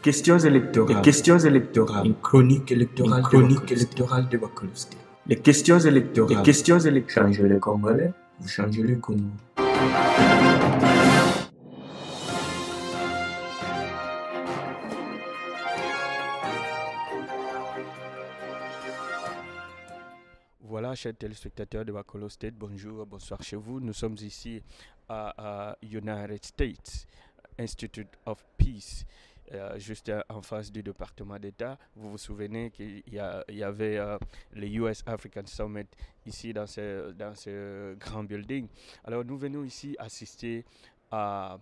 questions électorales, une chronique électorale, de Baccalauréat. Les questions électorales, Changez le Congolais, vous changez le Congo. Voilà, chers téléspectateurs de Baccalauréat State, bonjour, bonsoir chez vous. Nous sommes ici à United States Institute of Peace, juste en face du département d'État. Vous vous souvenez qu'il y avait le US African Summit ici dans ce grand building. Alors nous venons ici assister à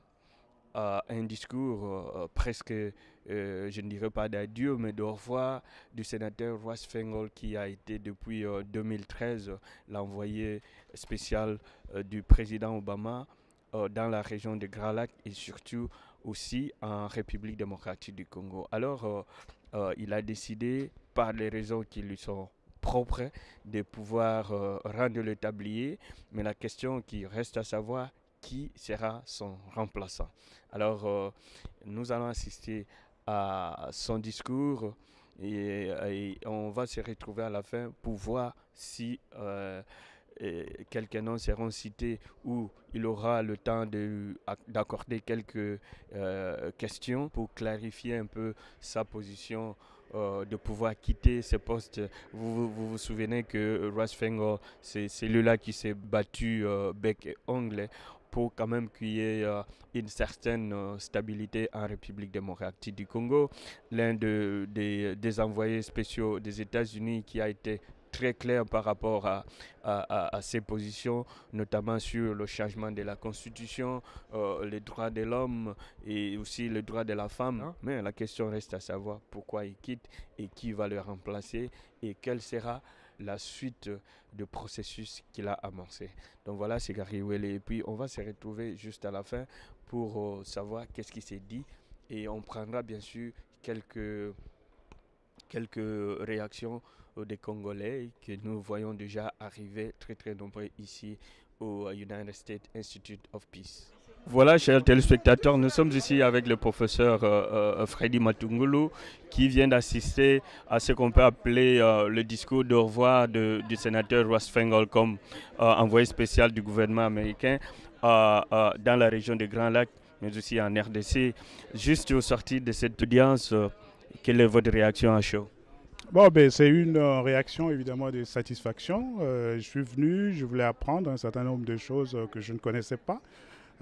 un discours presque, je ne dirais pas d'adieu, mais de revoir du sénateur Feingold qui a été depuis 2013 l'envoyé spécial du président Obama dans la région de Grand Lac et surtout aussi en République démocratique du Congo. Alors, il a décidé, par les raisons qui lui sont propres, de pouvoir rendre le tablier, mais la question qui reste à savoir, qui sera son remplaçant. Alors, nous allons assister à son discours et on va se retrouver à la fin pour voir si quelques noms seront cités ou il aura le temps d'accorder quelques questions pour clarifier un peu sa position de pouvoir quitter ce poste. Vous souvenez que Feingold, c'est celui-là qui s'est battu bec et ongle pour quand même qu'il y ait une certaine stabilité en République démocratique du Congo. L'un des envoyés spéciaux des États-Unis qui a été très clair par rapport à ses positions, notamment sur le changement de la Constitution, les droits de l'homme et aussi les droits de la femme. Mais la question reste à savoir pourquoi il quitte et qui va le remplacer et quelle sera la suite de processus qu'il a amorcé. Donc voilà, c'est Gary Welle. Et puis on va se retrouver juste à la fin pour savoir qu'est-ce qui s'est dit et on prendra bien sûr quelques réactions des Congolais que nous voyons déjà arriver très très nombreux ici au United States Institute of Peace. Voilà, chers téléspectateurs, nous sommes ici avec le professeur Freddy Matungulu qui vient d'assister à ce qu'on peut appeler le discours de revoir du sénateur Feingold comme envoyé spécial du gouvernement américain dans la région des Grands Lacs, mais aussi en RDC. Juste au sortir de cette audience, quelle est votre réaction à chaud? Bon, c'est une réaction évidemment de satisfaction. Je suis venu, je voulais apprendre un certain nombre de choses que je ne connaissais pas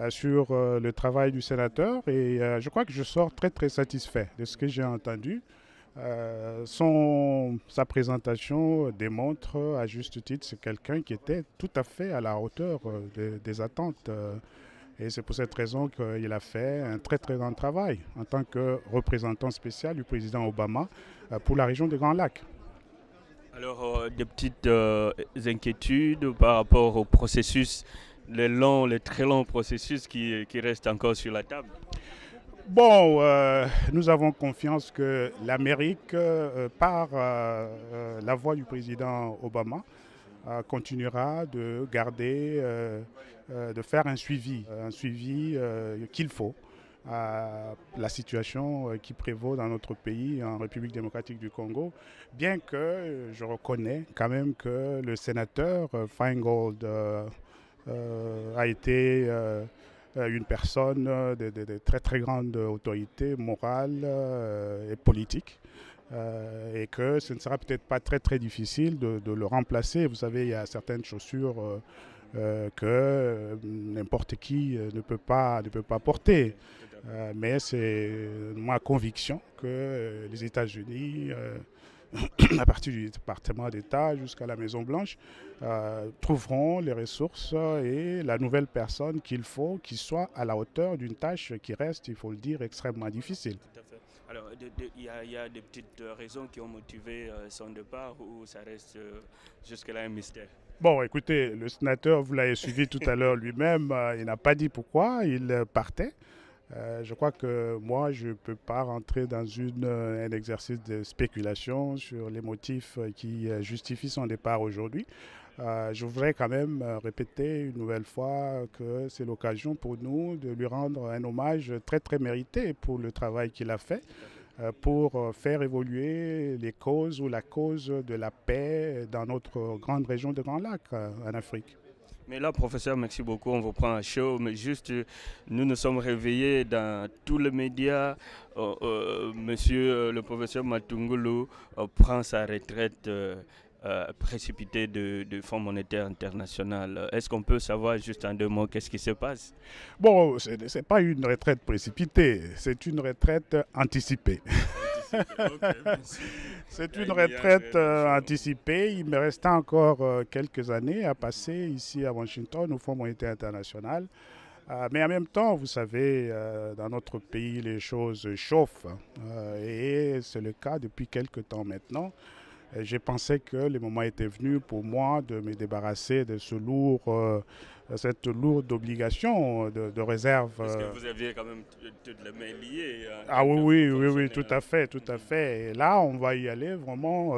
sur le travail du sénateur et je crois que je sors très très satisfait de ce que j'ai entendu. Sa présentation démontre à juste titre c'est quelqu'un qui était tout à fait à la hauteur des attentes. Et c'est pour cette raison qu'il a fait un très très grand travail en tant que représentant spécial du président Obama pour la région des Grands Lacs. Alors, des petites inquiétudes par rapport au processus, les très longs processus qui restent encore sur la table? Bon, nous avons confiance que l'Amérique, par la voix du président Obama, continuera de garder, de faire un suivi qu'il faut à la situation qui prévaut dans notre pays, en République démocratique du Congo, bien que je reconnais quand même que le sénateur Feingold a été une personne de très très grande autorité morale et politique. Et que ce ne sera peut-être pas très très difficile de le remplacer. Vous savez, il y a certaines chaussures que n'importe qui ne peut pas porter. Mais c'est ma conviction que les États-Unis, à partir du département d'État jusqu'à la Maison-Blanche, trouveront les ressources et la nouvelle personne qu'il faut, qui soit à la hauteur d'une tâche qui reste, il faut le dire, extrêmement difficile. Alors, il y a des petites raisons qui ont motivé son départ ou ça reste jusque-là un mystère? Bon, écoutez, le sénateur, vous l'avez suivi tout à l'heure lui-même, il n'a pas dit pourquoi il partait. Je crois que moi, je ne peux pas rentrer dans un exercice de spéculation sur les motifs qui justifient son départ aujourd'hui. Je voudrais quand même répéter une nouvelle fois que c'est l'occasion pour nous de lui rendre un hommage très très mérité pour le travail qu'il a fait. pour faire évoluer les causes ou la cause de la paix dans notre grande région de Grand Lac en Afrique. Mais là, professeur, merci beaucoup. On vous prend à chaud. Mais juste, nous nous sommes réveillés dans tous les médias. Monsieur le professeur Matungulu prend sa retraite précipitée du Fonds monétaire international. Est-ce qu'on peut savoir juste en 2 mots qu'est-ce qui se passe? Bon, ce n'est pas une retraite précipitée, c'est une retraite anticipée. C'est une retraite anticipée. Il me restait encore quelques années à passer ici à Washington au Fonds monétaire international. Mais en même temps, vous savez, dans notre pays, les choses chauffent. Et c'est le cas depuis quelques temps maintenant. J'ai pensé que le moment était venu pour moi de me débarrasser de cette lourde obligation de réserve. Parce que vous aviez quand même toutes les mains liées. Ah oui, tout à fait. Et là, on va y aller vraiment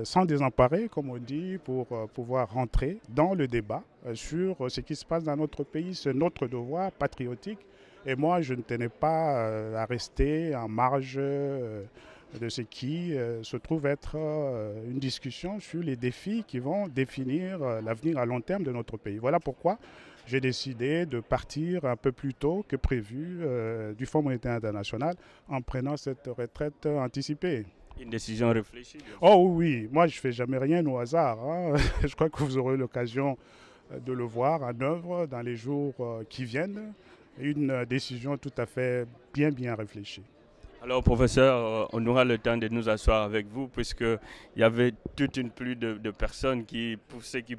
sans désemparer, comme on dit, pour pouvoir rentrer dans le débat sur ce qui se passe dans notre pays. C'est notre devoir patriotique. Et moi, je ne tenais pas à rester en marge de ce qui se trouve être une discussion sur les défis qui vont définir l'avenir à long terme de notre pays. Voilà pourquoi j'ai décidé de partir un peu plus tôt que prévu du Fonds monétaire international en prenant cette retraite anticipée. Une décision réfléchie. Oh oui, moi je ne fais jamais rien au hasard. Hein. Je crois que vous aurez l'occasion de le voir en œuvre dans les jours qui viennent. Une décision tout à fait bien réfléchie. Alors, professeur, on aura le temps de nous asseoir avec vous puisqu'il y avait toute une pluie de personnes qui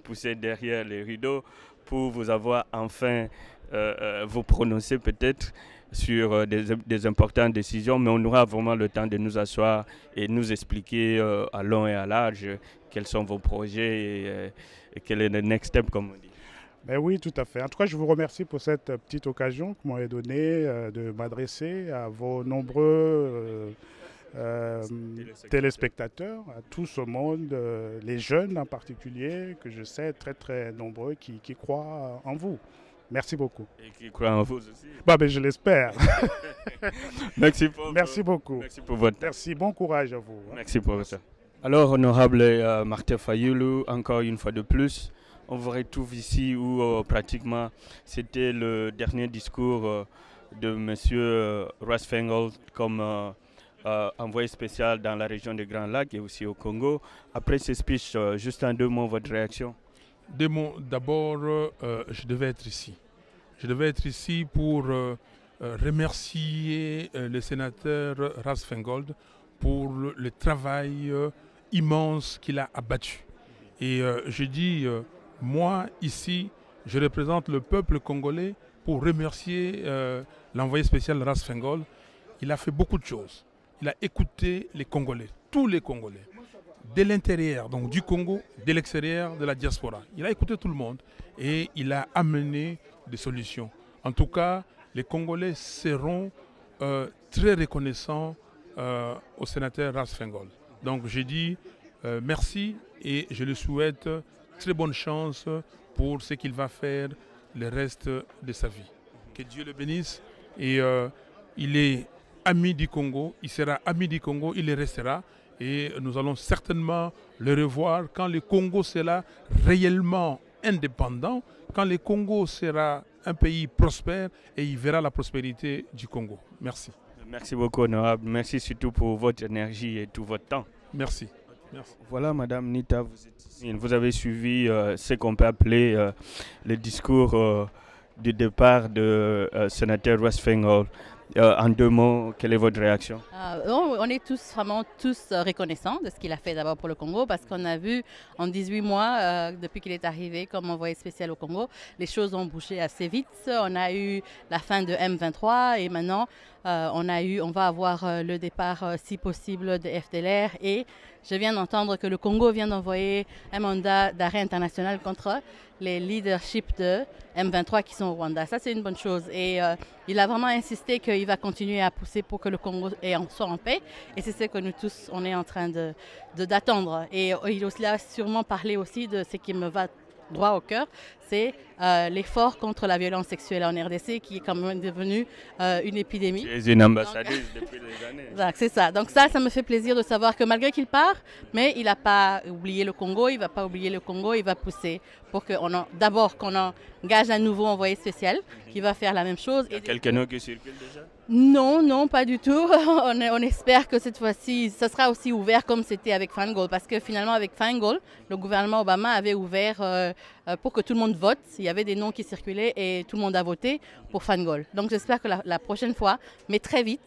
poussaient derrière les rideaux pour vous avoir enfin vous prononcer peut-être sur des importantes décisions, mais on aura vraiment le temps de nous asseoir et nous expliquer à long et à large quels sont vos projets et quel est le next step, comme on dit. Ben oui, tout à fait. En tout cas, je vous remercie pour cette petite occasion que vous m'avez donnée de m'adresser à vos nombreux téléspectateurs, à tout ce monde, les jeunes en particulier, que je sais très nombreux qui croient en vous. Merci beaucoup. Et qui croient en vous aussi. Ben, je l'espère. Merci beaucoup. Merci pour votre temps. Merci, bon courage à vous. Merci, professeur. Alors, honorable Martin Fayulu, encore une fois de plus, on vous retrouve ici où pratiquement c'était le dernier discours de M. Feingold comme envoyé spécial dans la région des Grands Lacs et aussi au Congo. Après ce speech, juste en 2 mots, votre réaction? 2 mots. D'abord, je devais être ici. Je devais être ici pour remercier le sénateur Feingold pour le travail immense qu'il a abattu. Et je dis... moi, ici, je représente le peuple congolais pour remercier l'envoyé spécial Feingold. Il a fait beaucoup de choses. Il a écouté les Congolais, tous les Congolais, de l'intérieur, donc du Congo, de l'extérieur, de la diaspora. Il a écouté tout le monde et il a amené des solutions. En tout cas, les Congolais seront très reconnaissants au sénateur Feingold. Donc, j'ai dit merci et je lui souhaite très bonne chance pour ce qu'il va faire le reste de sa vie. Que Dieu le bénisse. Et il est ami du Congo, il sera ami du Congo, il le restera. Et nous allons certainement le revoir quand le Congo sera réellement indépendant, quand le Congo sera un pays prospère et il verra la prospérité du Congo. Merci. Merci beaucoup, honorable. Merci surtout pour votre énergie et tout votre temps. Merci. Merci. Voilà, Madame Nita, vous avez suivi ce qu'on peut appeler le discours du départ de sénateur Feingold. En 2 mots, quelle est votre réaction? On est vraiment tous reconnaissants de ce qu'il a fait d'abord pour le Congo parce qu'on a vu en 18 mois, depuis qu'il est arrivé comme envoyé spécial au Congo, les choses ont bougé assez vite. On a eu la fin de M23 et maintenant on va avoir le départ si possible de FDLR et je viens d'entendre que le Congo vient d'envoyer un mandat d'arrêt international contre les leaderships de M23 qui sont au Rwanda. Ça, c'est une bonne chose. Et il a vraiment insisté qu'il va continuer à pousser pour que le Congo soit en paix. Et c'est ce que nous tous, on est en train d'attendre. Et il a sûrement parlé aussi de ce qui me va droit au cœur, c'est l'effort contre la violence sexuelle en RDC qui est quand même devenu une épidémie. Tu es une ambassadrice depuis des années. C'est ça. Donc ça me fait plaisir de savoir que malgré qu'il part, mais il n'a pas oublié le Congo, il ne va pas oublier le Congo, il va pousser pour d'abord qu'on engage un nouveau envoyé spécial qui va faire la même chose. Il y a quelqu'un qui circule déjà? Non, pas du tout. On espère que cette fois-ci, ça sera aussi ouvert comme c'était avec Feingold, parce que finalement avec Feingold, le gouvernement Obama avait ouvert pour que tout le monde vote. Il y avait des noms qui circulaient et tout le monde a voté pour Feingold. Donc j'espère que la prochaine fois, mais très vite,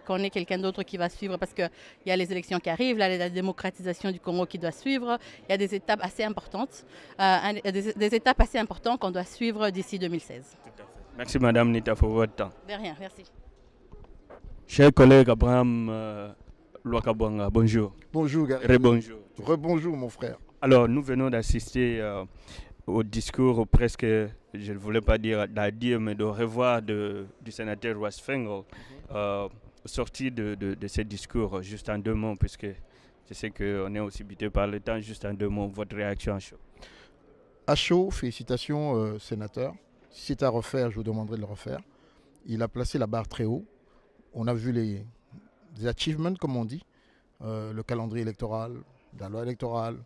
qu'on ait quelqu'un d'autre qui va suivre, parce qu'il y a les élections qui arrivent, là, la démocratisation du Congo qui doit suivre. Il y a des étapes assez importantes, des étapes assez importantes qu'on doit suivre d'ici 2016. Merci Madame Nita pour votre temps. De rien, merci. Cher collègue Abraham Louakabwanga, bonjour. Bonjour Gary. Rebonjour. Rebonjour mon frère. Alors nous venons d'assister au discours presque, je ne voulais pas dire d'adieu, mais de revoir du sénateur Feingold, sorti de ce discours, juste en 2 mots, puisque je sais qu'on est aussi buté par le temps, juste en 2 mots, votre réaction à chaud. À chaud, félicitations sénateur. Si c'est à refaire, je vous demanderai de le refaire. Il a placé la barre très haut. On a vu les achievements, comme on dit, le calendrier électoral, la loi électorale,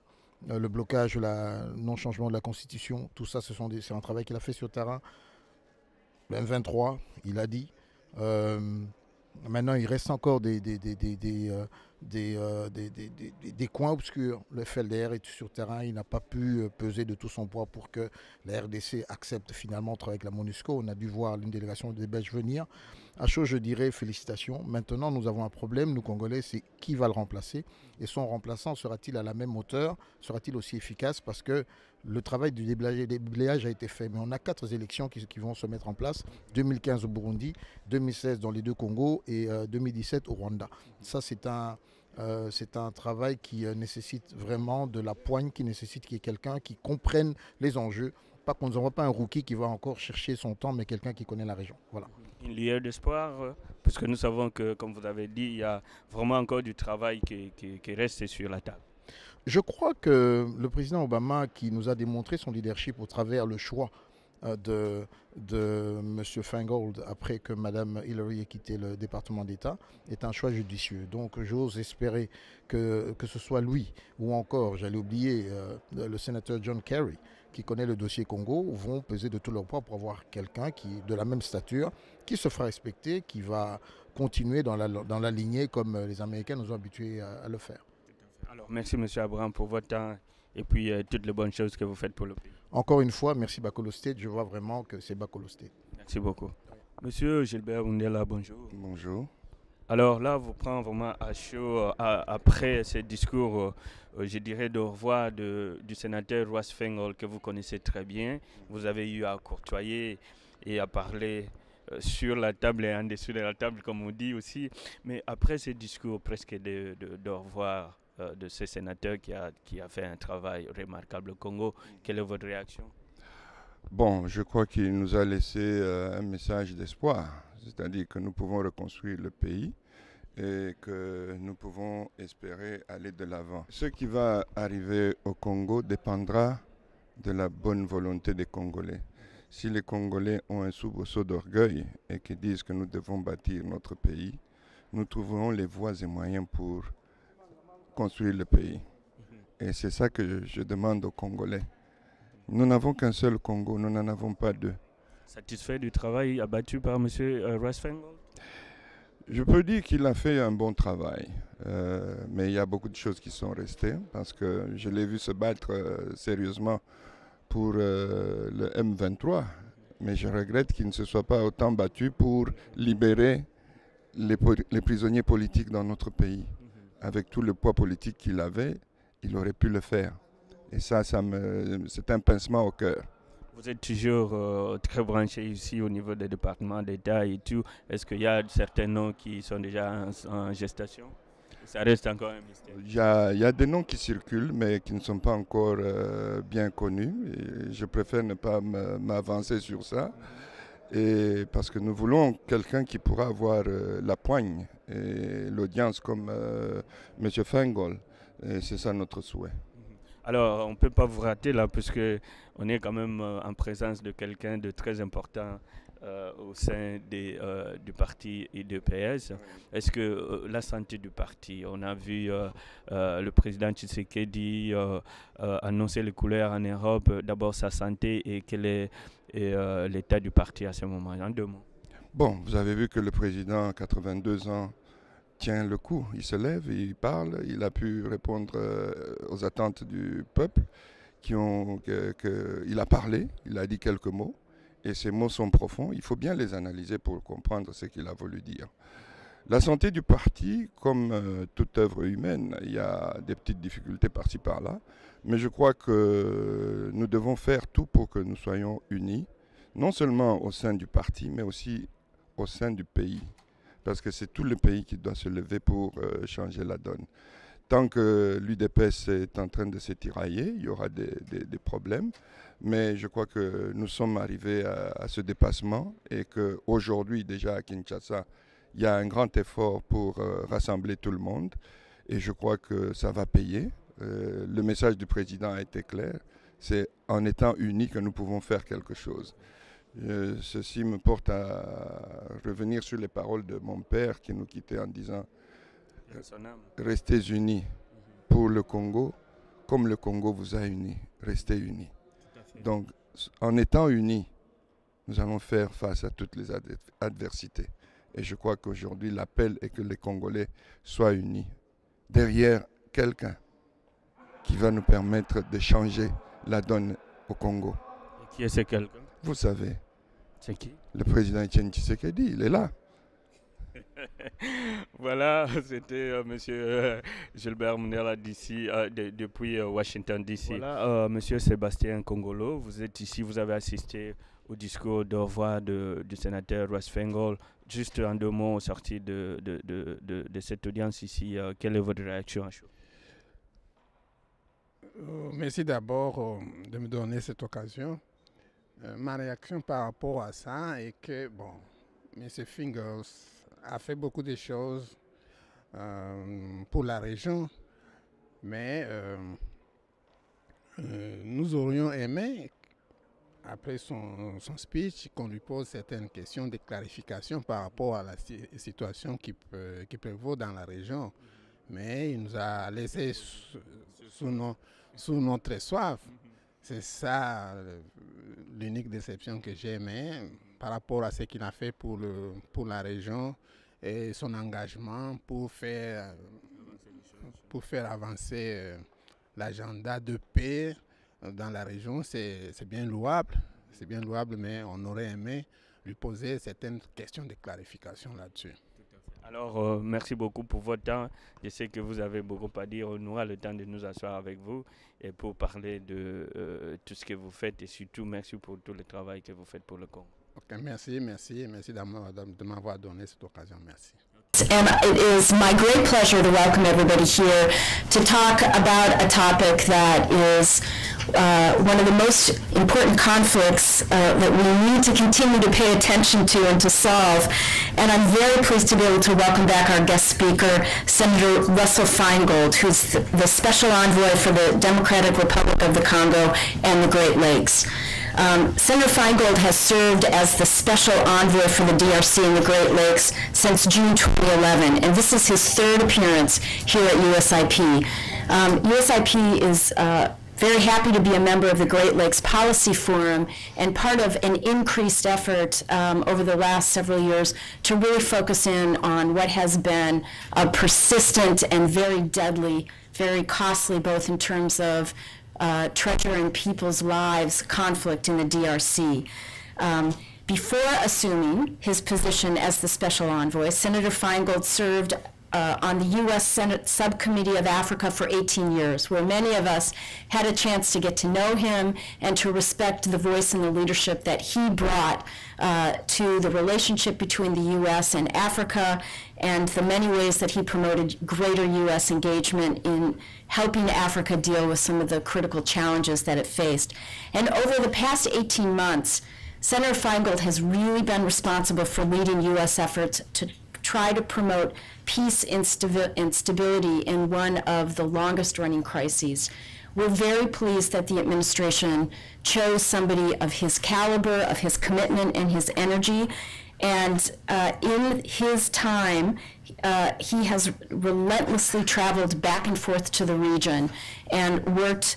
le blocage, le non-changement de la Constitution. Tout ça, c'est un travail qu'il a fait sur le terrain. Le M23, il a dit. Maintenant, il reste encore des coins obscurs. Le FLDR est sur le terrain. Il n'a pas pu peser de tout son poids pour que la RDC accepte finalement de travailler avec la MONUSCO. On a dû voir une délégation des Belges venir. À chaud, je dirais félicitations. Maintenant, nous avons un problème, nous Congolais, c'est qui va le remplacer. Et son remplaçant sera-t-il à la même hauteur? Sera-t-il aussi efficace? Parce que le travail du déblayage a été fait. Mais on a 4 élections qui vont se mettre en place. 2015 au Burundi, 2016 dans les 2 Congos et 2017 au Rwanda. Ça, c'est un travail qui nécessite vraiment de la poigne, qui nécessite qu'il y ait quelqu'un qui comprenne les enjeux. Pas qu'on ne voit pas un rookie qui va encore chercher son temps, mais quelqu'un qui connaît la région. Voilà. Une lueur d'espoir, parce que nous savons que, comme vous avez dit, il y a vraiment encore du travail qui reste sur la table. Je crois que le président Obama, qui nous a démontré son leadership au travers le choix de M. Feingold après que Mme Hillary ait quitté le département d'État, est un choix judicieux. Donc j'ose espérer que ce soit lui ou encore, j'allais oublier, le sénateur John Kerry, qui connaît le dossier Congo, vont peser de tout leur poids pour avoir quelqu'un qui de la même stature, qui se fera respecter, qui va continuer dans la lignée comme les Américains nous ont habitués à le faire. Alors merci M. Abraham pour votre temps et puis toutes les bonnes choses que vous faites pour le pays. Encore une fois, merci Bakolo State, je vois vraiment que c'est Bakolo State. Merci beaucoup. Monsieur Gilbert Oundela, bonjour. Bonjour. Alors là, vous prenez vraiment à chaud après ce discours, je dirais, de revoir du sénateur Feingold que vous connaissez très bien. Vous avez eu à courtoyer et à parler sur la table et en dessous de la table, comme on dit aussi. Mais après ce discours presque de revoir de ce sénateur qui a fait un travail remarquable au Congo, quelle est votre réaction? Bon, je crois qu'il nous a laissé un message d'espoir, c'est-à-dire que nous pouvons reconstruire le pays et que nous pouvons espérer aller de l'avant. Ce qui va arriver au Congo dépendra de la bonne volonté des Congolais. Si les Congolais ont un soubresaut d'orgueil et qui disent que nous devons bâtir notre pays, nous trouverons les voies et moyens pour construire le pays. Et c'est ça que je demande aux Congolais. Nous n'avons qu'un seul Congo, nous n'en avons pas 2. Satisfait du travail abattu par M. Feingold? Je peux dire qu'il a fait un bon travail, mais il y a beaucoup de choses qui sont restées parce que je l'ai vu se battre sérieusement pour le M23, mais je regrette qu'il ne se soit pas autant battu pour libérer les prisonniers politiques dans notre pays. Avec tout le poids politique qu'il avait, il aurait pu le faire. Et ça c'est un pincement au cœur. Vous êtes toujours très branché ici au niveau des départements d'État et tout. Est-ce qu'il y a certains noms qui sont déjà en gestation? Ça reste encore un mystère. Il y a des noms qui circulent, mais qui ne sont pas encore bien connus. Et je préfère ne pas m'avancer sur ça. Et parce que nous voulons quelqu'un qui pourra avoir la poigne et l'audience comme M. Feingold. Et c'est ça notre souhait. Alors, on ne peut pas vous rater là, puisque on est quand même en présence de quelqu'un de très important au sein du parti IDPS. Est-ce que la santé du parti, on a vu le président Tshisekedi annoncer les couleurs en Europe, d'abord sa santé et quel est l'état du parti à ce moment, en 2 mots? Bon, vous avez vu que le président, à 82 ans, tient le coup. Il se lève, il parle, il a pu répondre aux attentes du peuple. Il a parlé, il a dit quelques mots. Et ces mots sont profonds, il faut bien les analyser pour comprendre ce qu'il a voulu dire. La santé du parti, comme toute œuvre humaine, il y a des petites difficultés par-ci par-là, mais je crois que nous devons faire tout pour que nous soyons unis, non seulement au sein du parti, mais aussi au sein du pays, parce que c'est tout le pays qui doit se lever pour changer la donne. Tant que l'UDPS est en train de s'étirailler, il y aura des problèmes. Mais je crois que nous sommes arrivés à ce dépassement et qu'aujourd'hui, déjà à Kinshasa, il y a un grand effort pour rassembler tout le monde. Et je crois que ça va payer. Le message du président a été clair. C'est en étant unis que nous pouvons faire quelque chose. Ceci me porte à revenir sur les paroles de mon père qui nous quittait en disant « Restez unis pour le Congo, comme le Congo vous a unis. Restez unis. » Donc, en étant unis, nous allons faire face à toutes les adversités. Et je crois qu'aujourd'hui, l'appel est que les Congolais soient unis derrière quelqu'un qui va nous permettre de changer la donne au Congo. Et qui est ce quelqu'un? Vous savez. C'est qui? Le président Etienne Tshisekedi, il est là. Voilà, c'était monsieur Gilbert Munela d'ici, depuis Washington DC. Voilà, monsieur Sébastien Kongolo, vous êtes ici, vous avez assisté au discours de revoir du sénateur Feingold. Juste en 2 mots, sorti de cette audience ici, quelle est votre réaction à chaud? Merci d'abord de me donner cette occasion. Ma réaction par rapport à ça est que, bon, M. Feingold a fait beaucoup de choses pour la région, mais nous aurions aimé, après son speech, qu'on lui pose certaines questions de clarification par rapport à la situation qui prévaut dans la région. Mais il nous a laissé sous notre soif. C'est ça l'unique déception que j'ai, mais par rapport à ce qu'il a fait pour la région et son engagement pour faire avancer l'agenda de paix dans la région, c'est bien louable. C'est bien louable, mais on aurait aimé lui poser certaines questions de clarification là-dessus. Alors, merci beaucoup pour votre temps. Je sais que vous avez beaucoup à dire. On aura le temps de nous asseoir avec vous et pour parler de tout ce que vous faites et surtout merci pour tout le travail que vous faites pour le Congo. Okay, merci de m'avoir donné cette occasion. Merci. And it is my great pleasure to welcome everybody here to talk about a topic that is one of the most important conflicts that we need to continue to pay attention to and to solve. And I'm very pleased to be able to welcome back our guest speaker, Senator Russell Feingold, who's the Special Envoy for the Democratic Republic of the Congo and the Great Lakes. Senator Feingold has served as the Special Envoy for the DRC and the Great Lakes since June 2011, and this is his 3rd appearance here at USIP. USIP is very happy to be a member of the Great Lakes Policy Forum and part of an increased effort over the last several years to really focus in on what has been a persistent and very deadly, very costly, both in terms of treasuring people's lives, conflict in the DRC. Before assuming his position as the Special Envoy, Senator Feingold served on the U.S. Senate Subcommittee of Africa for 18 years, where many of us had a chance to get to know him and to respect the voice and the leadership that he brought to the relationship between the U.S. and Africa and the many ways that he promoted greater U.S. engagement in helping Africa deal with some of the critical challenges that it faced. And over the past 18 months, Senator Feingold has really been responsible for leading U.S. efforts to try to promote peace and stability in one of the longest running crises. we're very pleased that the administration chose somebody of his caliber, of his commitment, and his energy. And in his time, he has relentlessly traveled back and forth to the region and worked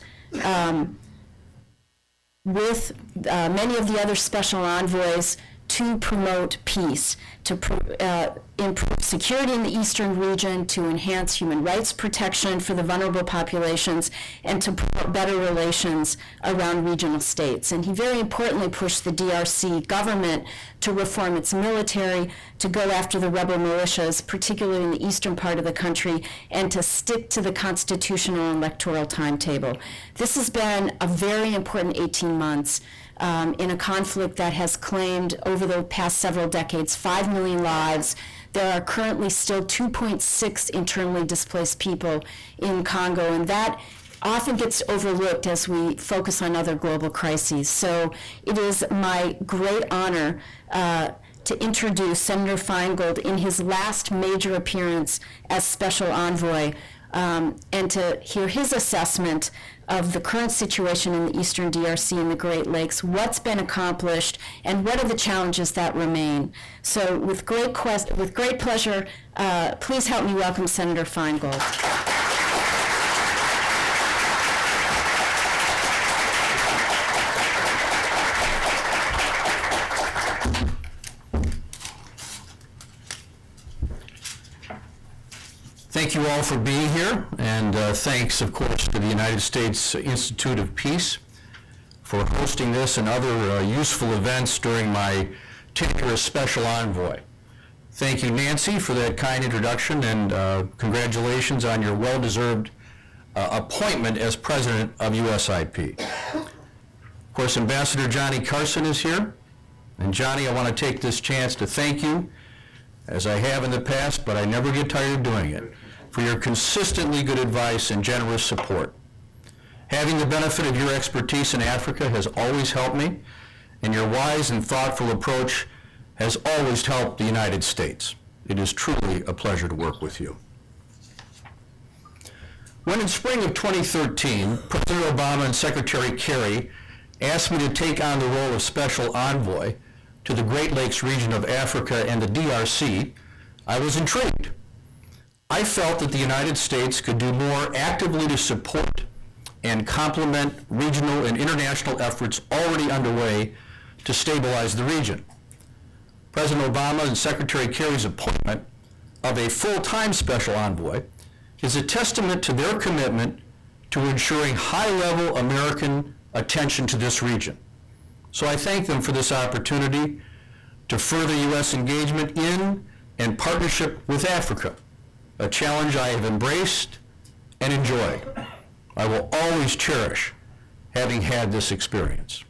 with many of the other special envoys to promote peace, to improve security in the eastern region, to enhance human rights protection for the vulnerable populations, and to promote better relations around regional states. And he very importantly pushed the DRC government to reform its military, to go after the rebel militias, particularly in the eastern part of the country, and to stick to the constitutional and electoral timetable. This has been a very important 18 months. In a conflict that has claimed over the past several decades 5 million lives. There are currently still 2.6 internally displaced people in Congo, and that often gets overlooked as we focus on other global crises. So it is my great honor to introduce Senator Feingold in his last major appearance as Special Envoy, and to hear his assessment of the current situation in the Eastern DRC and the Great Lakes, what's been accomplished, and what are the challenges that remain. So with great pleasure, please help me welcome Senator Feingold. Thank you all for being here, and thanks, of course, to the United States Institute of Peace for hosting this and other useful events during my tenure as Special Envoy. Thank you, Nancy, for that kind introduction, and congratulations on your well-deserved appointment as President of USIP. Of course, Ambassador Johnny Carson is here, and Johnny, I want to take this chance to thank you, as I have in the past, but I never get tired of doing it, for your consistently good advice and generous support. Having the benefit of your expertise in Africa has always helped me, and your wise and thoughtful approach has always helped the United States. It is truly a pleasure to work with you. When in spring of 2013, President Obama and Secretary Kerry asked me to take on the role of Special Envoy to the Great Lakes region of Africa and the DRC, I was intrigued. I felt that the United States could do more actively to support and complement regional and international efforts already underway to stabilize the region. President Obama and Secretary Kerry's appointment of a full-time Special Envoy is a testament to their commitment to ensuring high-level American attention to this region. So I thank them for this opportunity to further U.S. engagement in and partnership with Africa, a challenge I have embraced and enjoyed. I will always cherish having had this experience.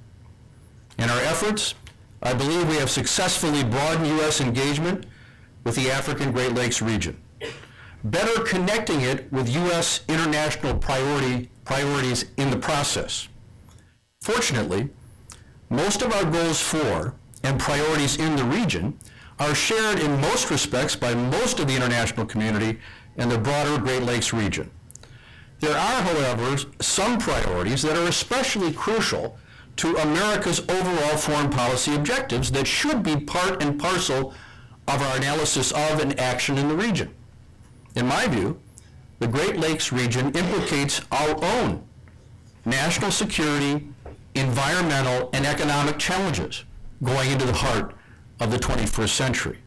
In our efforts, I believe we have successfully broadened U.S. engagement with the African Great Lakes region, better connecting it with U.S. international priorities in the process. Fortunately, most of our goals for and priorities in the region are shared in most respects by most of the international community and the broader Great Lakes region. There are, however, some priorities that are especially crucial to America's overall foreign policy objectives that should be part and parcel of our analysis of and action in the region. In my view, the Great Lakes region implicates our own national security, environmental, and economic challenges going into the heart of the 21st century.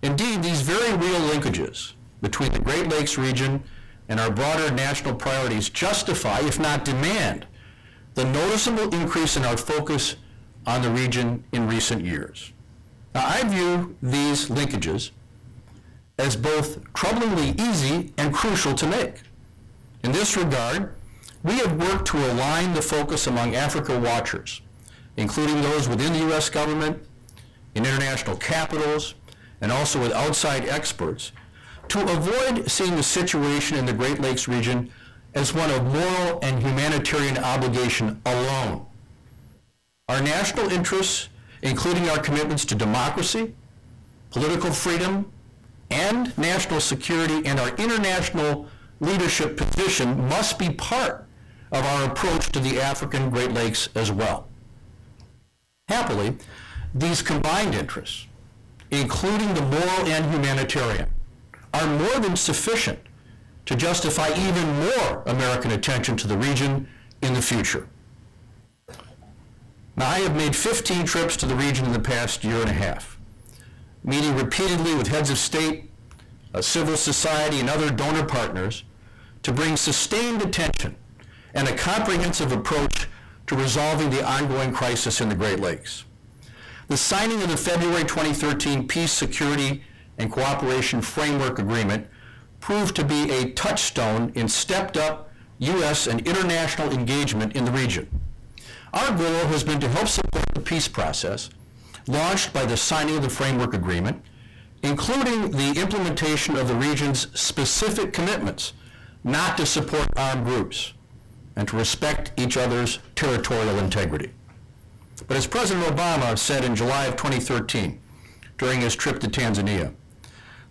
Indeed, these very real linkages between the Great Lakes region and our broader national priorities justify, if not demand, the noticeable increase in our focus on the region in recent years. Now, I view these linkages as both troublingly easy and crucial to make. In this regard, we have worked to align the focus among Africa watchers, including those within the U.S. government, in international capitals, and also with outside experts, to avoid seeing the situation in the Great Lakes region as one of moral and humanitarian obligation alone. Our national interests, including our commitments to democracy, political freedom, and national security, and our international leadership position must be part of our approach to the African Great Lakes as well. Happily, these combined interests, including the moral and humanitarian, are more than sufficient to justify even more American attention to the region in the future. Now, I have made 15 trips to the region in the past year and a half, meeting repeatedly with heads of state, civil society, and other donor partners to bring sustained attention and a comprehensive approach to resolving the ongoing crisis in the Great Lakes. The signing of the February 2013 Peace, Security, and Cooperation Framework Agreement proved to be a touchstone in stepped-up U.S. and international engagement in the region. Our goal has been to help support the peace process launched by the signing of the Framework Agreement, including the implementation of the region's specific commitments not to support armed groups and to respect each other's territorial integrity. But as President Obama said in July of 2013 during his trip to Tanzania,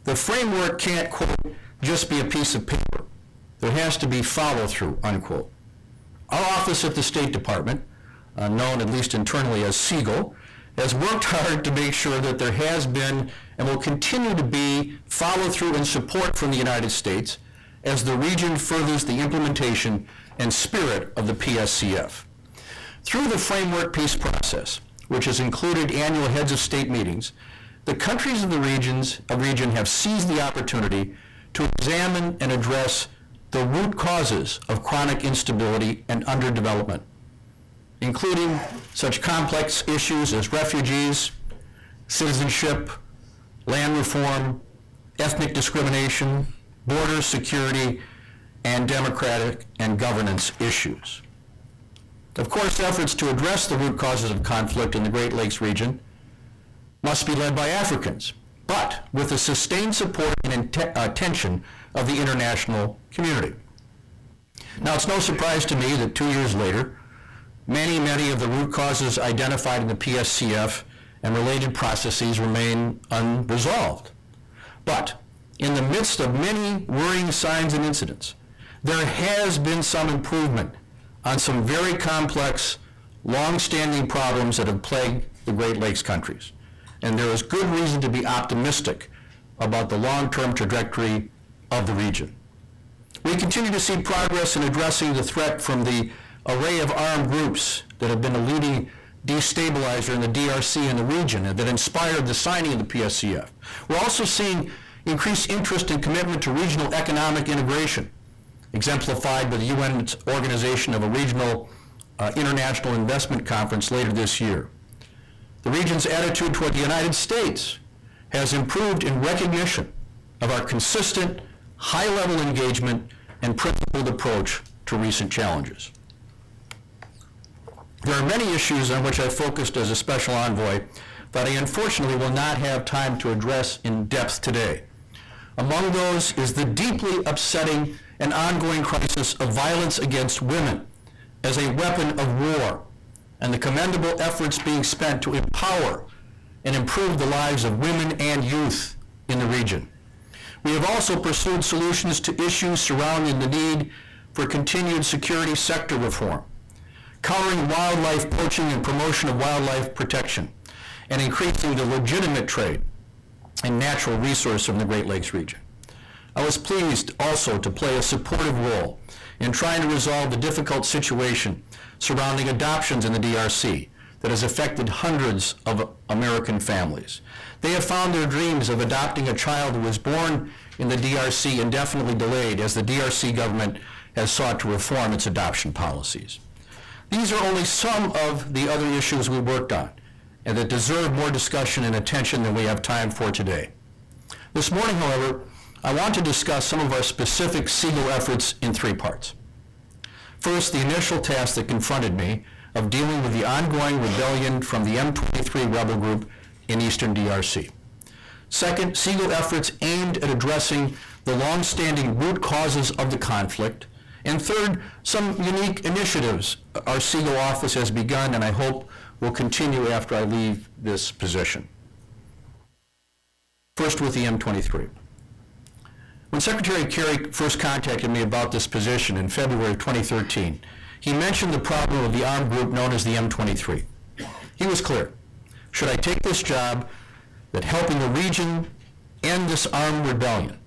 the framework can't, quote, just be a piece of paper. There has to be follow-through, unquote. Our office at the State Department, known at least internally as SEAGL, has worked hard to make sure that there has been and will continue to be follow-through and support from the United States as the region furthers the implementation and spirit of the PSCF. Through the framework peace process, which has included annual heads of state meetings, the countries of the region have seized the opportunity to examine and address the root causes of chronic instability and underdevelopment, including such complex issues as refugees, citizenship, land reform, ethnic discrimination, border security, and democratic and governance issues. Of course, efforts to address the root causes of conflict in the Great Lakes region must be led by Africans, but with the sustained support and attention of the international community. Now, it's no surprise to me that 2 years later, many of the root causes identified in the PSCF and related processes remain unresolved. But in the midst of many worrying signs and incidents, there has been some improvement on some very complex, long-standing problems that have plagued the Great Lakes countries. And there is good reason to be optimistic about the long-term trajectory of the region. We continue to see progress in addressing the threat from the array of armed groups that have been a leading destabilizer in the DRC and the region and that inspired the signing of the PSCF. We're also seeing increased interest and commitment to regional economic integration, exemplified by the UN's organization of a regional international investment conference later this year. The region's attitude toward the United States has improved in recognition of our consistent, high-level engagement and principled approach to recent challenges. There are many issues on which I focused as a special envoy that I unfortunately will not have time to address in depth today. Among those is the deeply upsetting and ongoing crisis of violence against women as a weapon of war, and the commendable efforts being spent to empower and improve the lives of women and youth in the region. We have also pursued solutions to issues surrounding the need for continued security sector reform, countering wildlife poaching and promotion of wildlife protection, and increasing the legitimate trade in natural resources from the Great Lakes region. I was pleased also to play a supportive role in trying to resolve the difficult situation surrounding adoptions in the DRC that has affected hundreds of American families. They have found their dreams of adopting a child who was born in the DRC indefinitely delayed as the DRC government has sought to reform its adoption policies. These are only some of the other issues we worked on and that deserve more discussion and attention than we have time for today. This morning, however, I want to discuss some of our specific SEAGL efforts in three parts. First, the initial task that confronted me of dealing with the ongoing rebellion from the M23 rebel group in eastern DRC. Second, SEAGL efforts aimed at addressing the long-standing root causes of the conflict. And third, some unique initiatives our SEAGL office has begun and I hope will continue after I leave this position. First with the M23. When Secretary Kerry first contacted me about this position in February of 2013, he mentioned the problem of the armed group known as the M23. He was clear. Should I take this job, that helping the region end this armed rebellion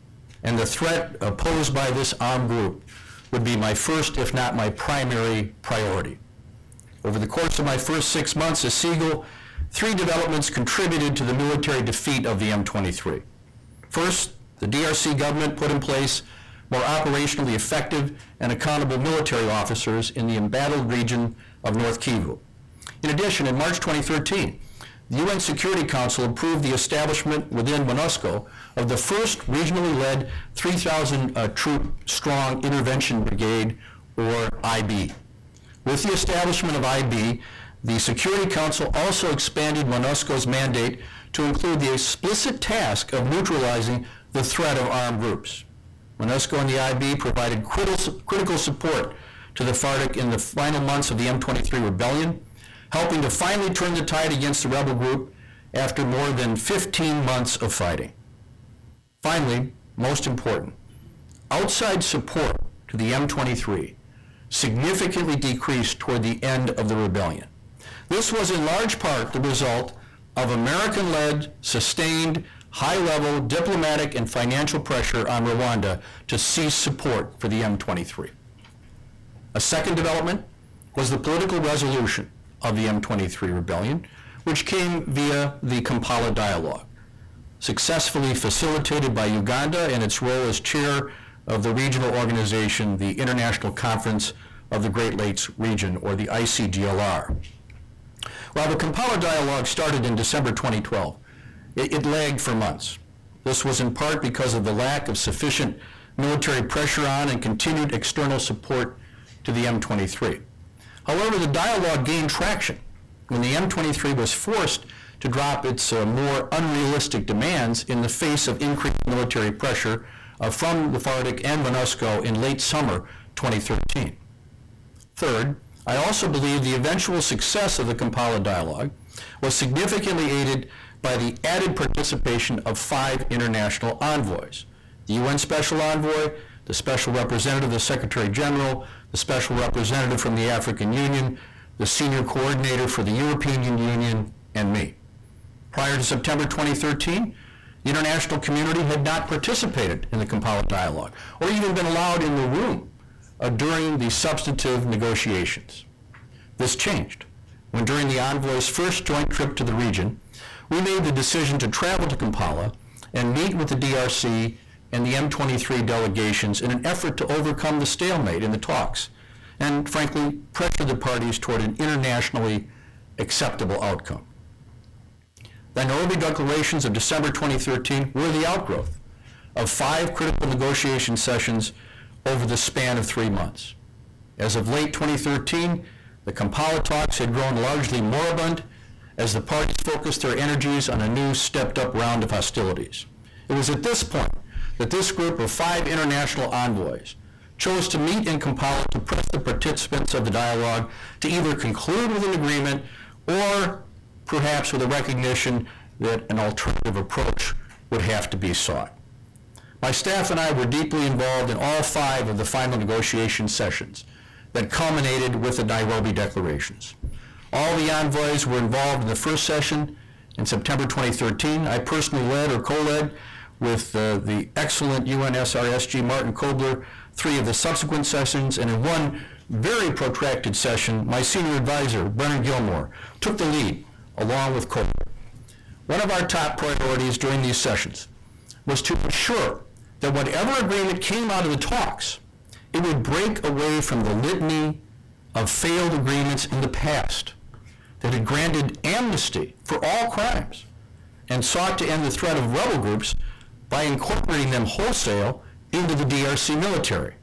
and the threat posed by this armed group would be my first, if not my primary, priority. Over the course of my first 6 months as Siegel, 3 developments contributed to the military defeat of the M23. First, the DRC government put in place more operationally effective and accountable military officers in the embattled region of North Kivu. In addition, in March 2013, the UN Security Council approved the establishment within MONUSCO of the first regionally led 3,000 troop strong intervention brigade, or IB. With the establishment of IB, the Security Council also expanded MONUSCO's mandate to include the explicit task of neutralizing the threat of armed groups. MONUSCO and the IB provided critical support to the FARC in the final months of the M23 rebellion, helping to finally turn the tide against the rebel group after more than 15 months of fighting. Finally, most important, outside support to the M23 significantly decreased toward the end of the rebellion. This was in large part the result of American-led, sustained, high-level diplomatic and financial pressure on Rwanda to cease support for the M23. A second development was the political resolution of the M23 rebellion, which came via the Kampala dialogue, successfully facilitated by Uganda in its role as chair of the regional organization, the International Conference of the Great Lakes Region, or the ICGLR. While the Kampala dialogue started in December 2012, it lagged for months. This was in part because of the lack of sufficient military pressure on and continued external support to the M23. However, the dialogue gained traction when the M23 was forced to drop its more unrealistic demands in the face of increased military pressure from the FARC and MONUSCO in late summer 2013. Third, I also believe the eventual success of the Kampala dialogue was significantly aided by the added participation of 5 international envoys: the UN Special Envoy, the Special Representative, the Secretary General, the Special Representative from the African Union, the Senior Coordinator for the European Union, and me. Prior to September 2013, the international community had not participated in the Kampala dialogue or even been allowed in the room during the substantive negotiations. This changed when, during the envoy's first joint trip to the region, we made the decision to travel to Kampala and meet with the DRC and the M23 delegations in an effort to overcome the stalemate in the talks and, frankly, pressure the parties toward an internationally acceptable outcome. The Nairobi declarations of December 2013 were the outgrowth of 5 critical negotiation sessions over the span of 3 months. As of late 2013, the Kampala talks had grown largely moribund as the parties focused their energies on a new stepped-up round of hostilities. It was at this point that this group of 5 international envoys chose to meet in Kampala to press the participants of the dialogue to either conclude with an agreement or perhaps with a recognition that an alternative approach would have to be sought. My staff and I were deeply involved in all 5 of the final negotiation sessions that culminated with the Nairobi declarations. All the envoys were involved in the first session in September 2013. I personally led or co-led with the excellent UNSRSG Martin Kobler 3 of the subsequent sessions, and in one very protracted session, my senior advisor, Bernard Gilmore, took the lead along with Kobler. One of our top priorities during these sessions was to ensure that whatever agreement came out of the talks, it would break away from the litany of failed agreements in the past that had granted amnesty for all crimes and sought to end the threat of rebel groups by incorporating them wholesale into the DRC military.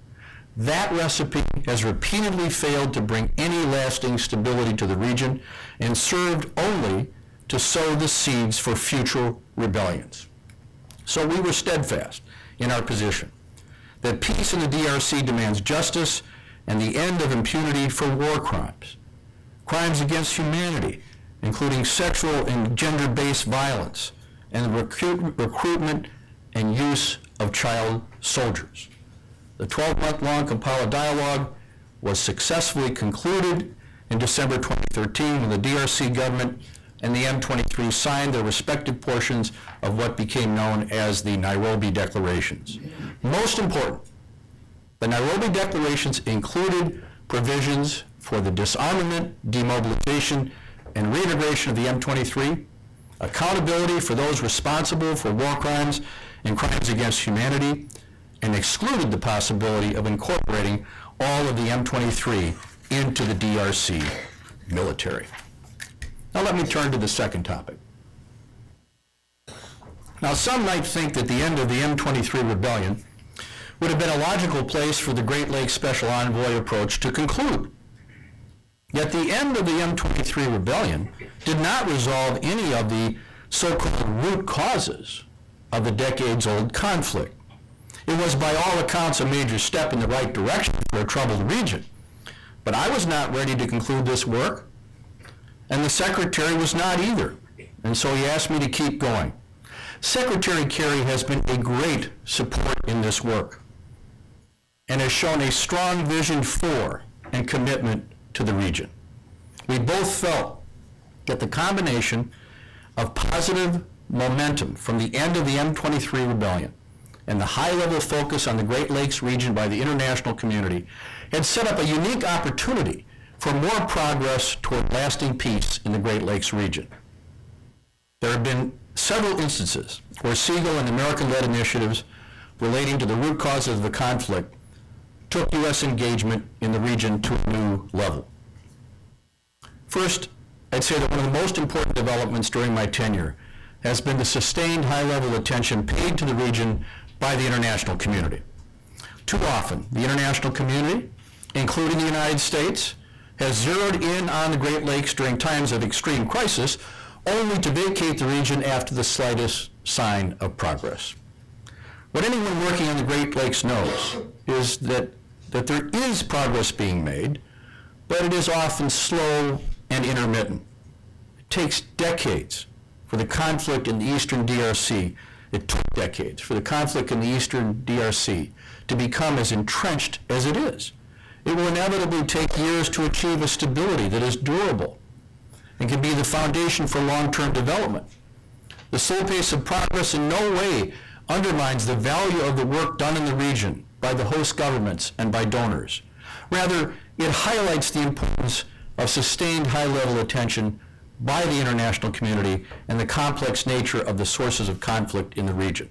That recipe has repeatedly failed to bring any lasting stability to the region and served only to sow the seeds for future rebellions. So we were steadfast in our position that peace in the DRC demands justice and the end of impunity for war crimes, crimes against humanity, including sexual and gender-based violence, and the recruitment and use of child soldiers. The 12-month-long Kampala dialogue was successfully concluded in December 2013 when the DRC government and the M23 signed their respective portions of what became known as the Nairobi Declarations. Most important, the Nairobi Declarations included provisions for the disarmament, demobilization, and reintegration of the M23, accountability for those responsible for war crimes and crimes against humanity, and excluded the possibility of incorporating all of the M23 into the DRC military. Now let me turn to the second topic. Now some might think that the end of the M23 rebellion would have been a logical place for the Great Lakes Special Envoy approach to conclude. Yet the end of the M23 rebellion did not resolve any of the so-called root causes of the decades-old conflict. It was by all accounts a major step in the right direction for a troubled region. But I was not ready to conclude this work, and the Secretary was not either, and so he asked me to keep going. Secretary Kerry has been a great support in this work and has shown a strong vision for and commitment to the region. We both felt that the combination of positive momentum from the end of the M23 rebellion and the high-level focus on the Great Lakes region by the international community had set up a unique opportunity for more progress toward lasting peace in the Great Lakes region. There have been several instances where Siegel and American-led initiatives relating to the root causes of the conflict took U.S. engagement in the region to a new level. First, I'd say that one of the most important developments during my tenure has been the sustained high-level attention paid to the region by the international community. Too often, the international community, including the United States, has zeroed in on the Great Lakes during times of extreme crisis, only to vacate the region after the slightest sign of progress. What anyone working on the Great Lakes knows is that there is progress being made, but it is often slow and intermittent. It takes decades for the conflict in the eastern DRC. It took decades for the conflict in the eastern DRC to become as entrenched as it is. It will inevitably take years to achieve a stability that is durable and can be the foundation for long-term development. The slow pace of progress in no way undermines the value of the work done in the region by the host governments and by donors. Rather, it highlights the importance of sustained high-level attention by the international community and the complex nature of the sources of conflict in the region.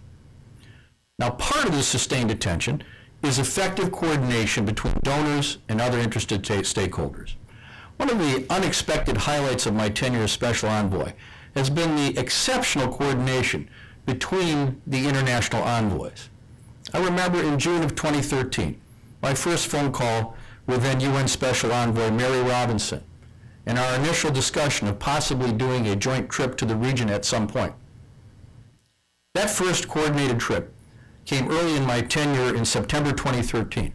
Now, part of this sustained attention is effective coordination between donors and other interested stakeholders. One of the unexpected highlights of my tenure as Special Envoy has been the exceptional coordination between the international envoys. I remember in June of 2013, my first phone call with then UN Special Envoy Mary Robinson and our initial discussion of possibly doing a joint trip to the region at some point. That first coordinated trip came early in my tenure in September 2013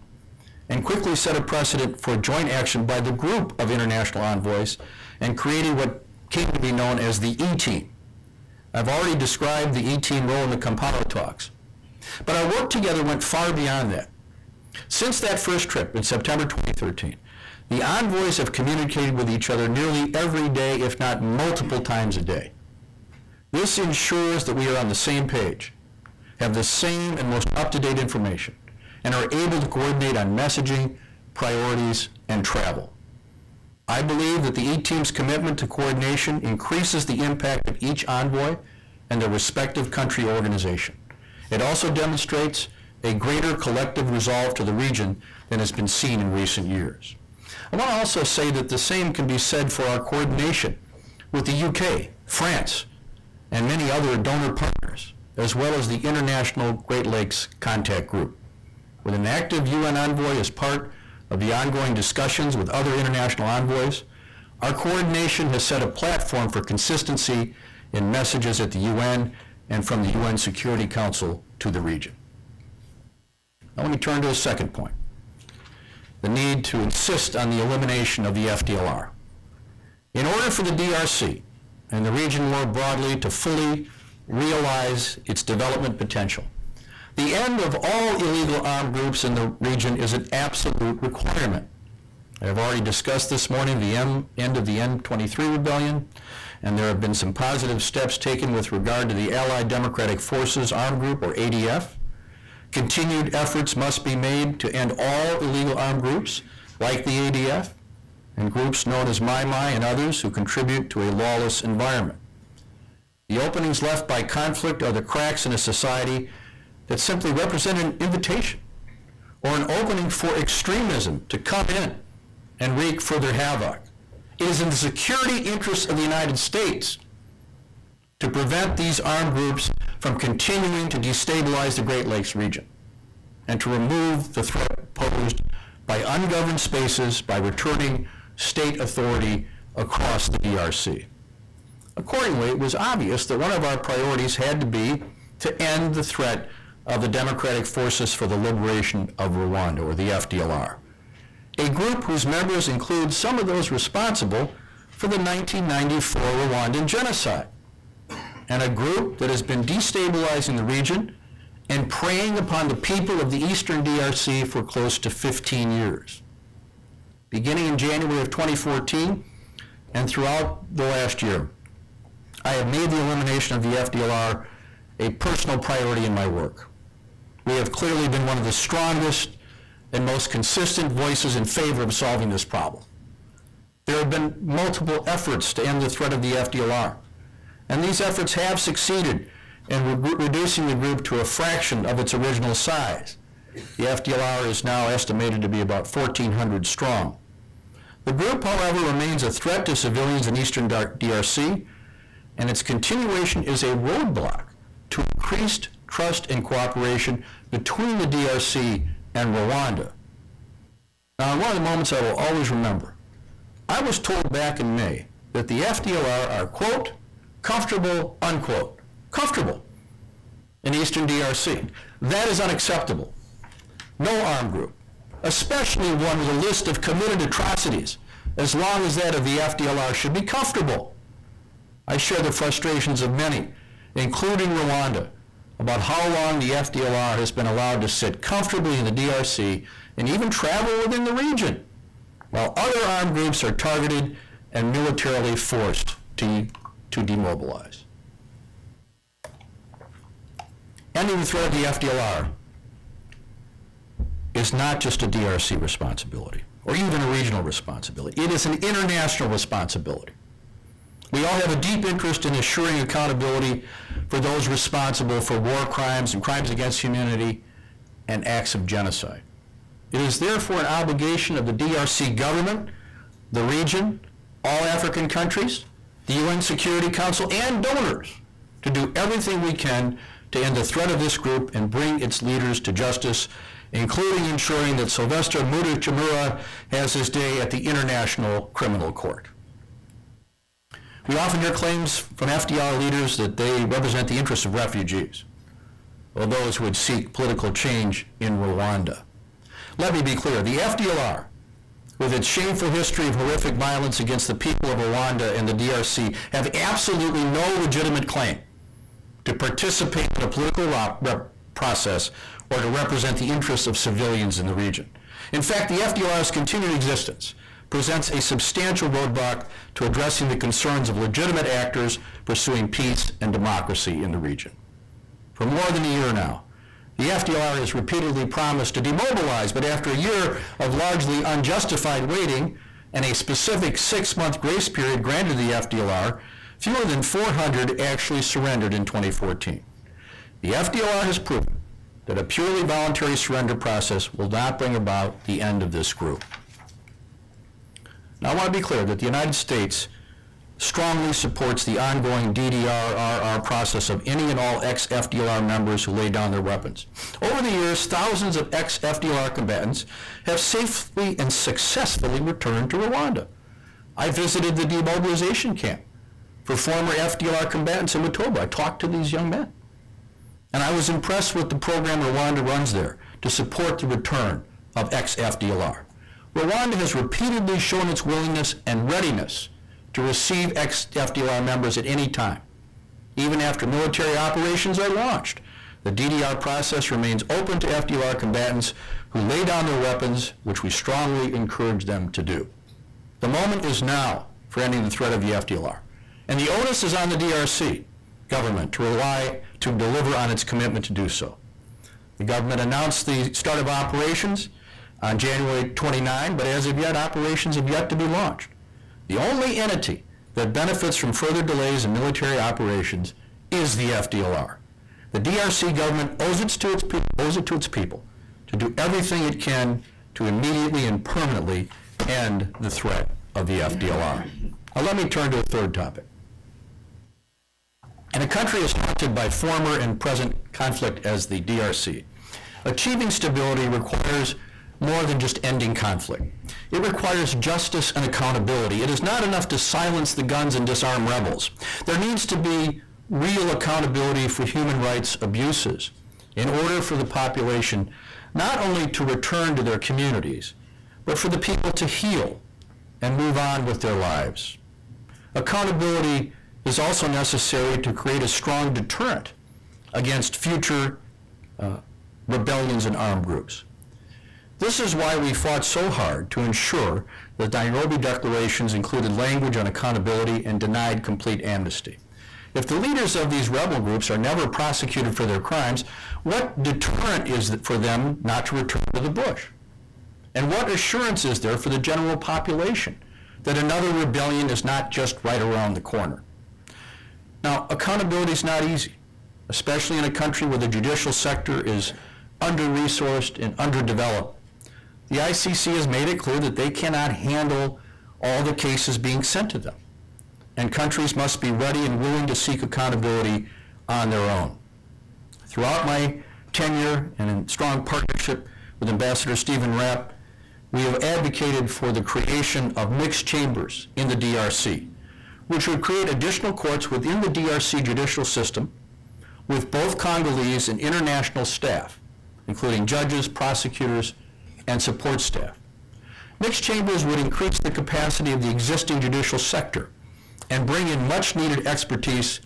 and quickly set a precedent for joint action by the group of international envoys and created what came to be known as the E-Team. I've already described the E-Team role in the Kampala talks, but our work together went far beyond that. Since that first trip in September 2013, the envoys have communicated with each other nearly every day, if not multiple times a day. This ensures that we are on the same page, have the same and most up-to-date information, and are able to coordinate on messaging, priorities, and travel. I believe that the E-Team's commitment to coordination increases the impact of each envoy and their respective country organization. It also demonstrates a greater collective resolve to the region than has been seen in recent years. I want to also say that the same can be said for our coordination with the UK, France, and many other donor partners, as well as the International Great Lakes Contact Group. With an active UN envoy as part of the ongoing discussions with other international envoys, our coordination has set a platform for consistency in messages at the UN and from the UN Security Council to the region. Now let me turn to a second point, the need to insist on the elimination of the FDLR. In order for the DRC and the region more broadly to fully realize its development potential, the end of all illegal armed groups in the region is an absolute requirement. I have already discussed this morning the end of the M23 rebellion, and there have been some positive steps taken with regard to the Allied Democratic Forces Armed Group, or ADF. Continued efforts must be made to end all illegal armed groups like the ADF and groups known as Mai Mai and others who contribute to a lawless environment. The openings left by conflict are the cracks in a society that simply represent an invitation or an opening for extremism to come in and wreak further havoc. It is in the security interests of the United States to prevent these armed groups from continuing to destabilize the Great Lakes region and to remove the threat posed by ungoverned spaces by returning state authority across the DRC. Accordingly, it was obvious that one of our priorities had to be to end the threat of the Democratic Forces for the Liberation of Rwanda, or the FDLR, a group whose members include some of those responsible for the 1994 Rwandan genocide, and a group that has been destabilizing the region and preying upon the people of the eastern DRC for close to 15 years. Beginning in January of 2014 and throughout the last year, I have made the elimination of the FDLR a personal priority in my work. We have clearly been one of the strongest and most consistent voices in favor of solving this problem. There have been multiple efforts to end the threat of the FDLR, and these efforts have succeeded in reducing the group to a fraction of its original size. The FDLR is now estimated to be about 1,400 strong. The group, however, remains a threat to civilians in eastern DRC, and its continuation is a roadblock to increased trust and cooperation between the DRC and Rwanda. Now, in one of the moments I will always remember, I was told back in May that the FDLR are, quote, comfortable, unquote, comfortable in eastern DRC. That is unacceptable. No armed group, especially one with a list of committed atrocities, as long as that of the FDLR, should be comfortable. I share the frustrations of many, including Rwanda, about how long the FDLR has been allowed to sit comfortably in the DRC and even travel within the region, while other armed groups are targeted and militarily forced to demobilize. Ending the threat of the FDLR is not just a DRC responsibility or even a regional responsibility. It is an international responsibility. We all have a deep interest in assuring accountability for those responsible for war crimes and crimes against humanity and acts of genocide. It is therefore an obligation of the DRC government, the region, all African countries, the UN Security Council, and donors to do everything we can to end the threat of this group and bring its leaders to justice, including ensuring that Sylvester Mutuchimura has his day at the International Criminal Court. We often hear claims from FDLR leaders that they represent the interests of refugees, or those who would seek political change in Rwanda. Let me be clear, the FDLR, with its shameful history of horrific violence against the people of Rwanda and the DRC, have absolutely no legitimate claim to participate in a political process or to represent the interests of civilians in the region. In fact, the FDLR's continued existence presents a substantial roadblock to addressing the concerns of legitimate actors pursuing peace and democracy in the region. For more than a year now, the FDLR has repeatedly promised to demobilize, but after a year of largely unjustified waiting and a specific 6-month grace period granted the FDLR, fewer than 400 actually surrendered in 2014. The FDLR has proven that a purely voluntary surrender process will not bring about the end of this group. Now, I want to be clear that the United States strongly supports the ongoing DDR-RR process of any and all ex-FDLR members who lay down their weapons. Over the years, thousands of ex-FDLR combatants have safely and successfully returned to Rwanda. I visited the demobilization camp for former FDLR combatants in Mutobo. I talked to these young men. And I was impressed with the program Rwanda runs there to support the return of ex-FDLR. Rwanda has repeatedly shown its willingness and readiness to receive ex-FDLR members at any time. Even after military operations are launched, the DDR process remains open to FDLR combatants who lay down their weapons, which we strongly encourage them to do. The moment is now for ending the threat of the FDLR. And the onus is on the DRC government to deliver on its commitment to do so. The government announced the start of operations on January 29, but as of yet, operations have yet to be launched. The only entity that benefits from further delays in military operations is the FDLR. The DRC government owes it to its people to do everything it can to immediately and permanently end the threat of the FDLR. Now let me turn to a third topic. In a country as haunted by former and present conflict as the DRC, achieving stability requires more than just ending conflict. It requires justice and accountability. It is not enough to silence the guns and disarm rebels. There needs to be real accountability for human rights abuses in order for the population not only to return to their communities, but for the people to heal and move on with their lives. Accountability is also necessary to create a strong deterrent against future rebellions and armed groups. This is why we fought so hard to ensure that the Nairobi declarations included language on accountability and denied complete amnesty. If the leaders of these rebel groups are never prosecuted for their crimes, what deterrent is it for them not to return to the bush? And what assurance is there for the general population that another rebellion is not just right around the corner? Now, accountability is not easy, especially in a country where the judicial sector is under-resourced and underdeveloped. The ICC has made it clear that they cannot handle all the cases being sent to them, and countries must be ready and willing to seek accountability on their own. Throughout my tenure and in strong partnership with Ambassador Stephen Rapp, we have advocated for the creation of mixed chambers in the DRC, which would create additional courts within the DRC judicial system with both Congolese and international staff, including judges, prosecutors, and support staff. Mixed chambers would increase the capacity of the existing judicial sector and bring in much needed expertise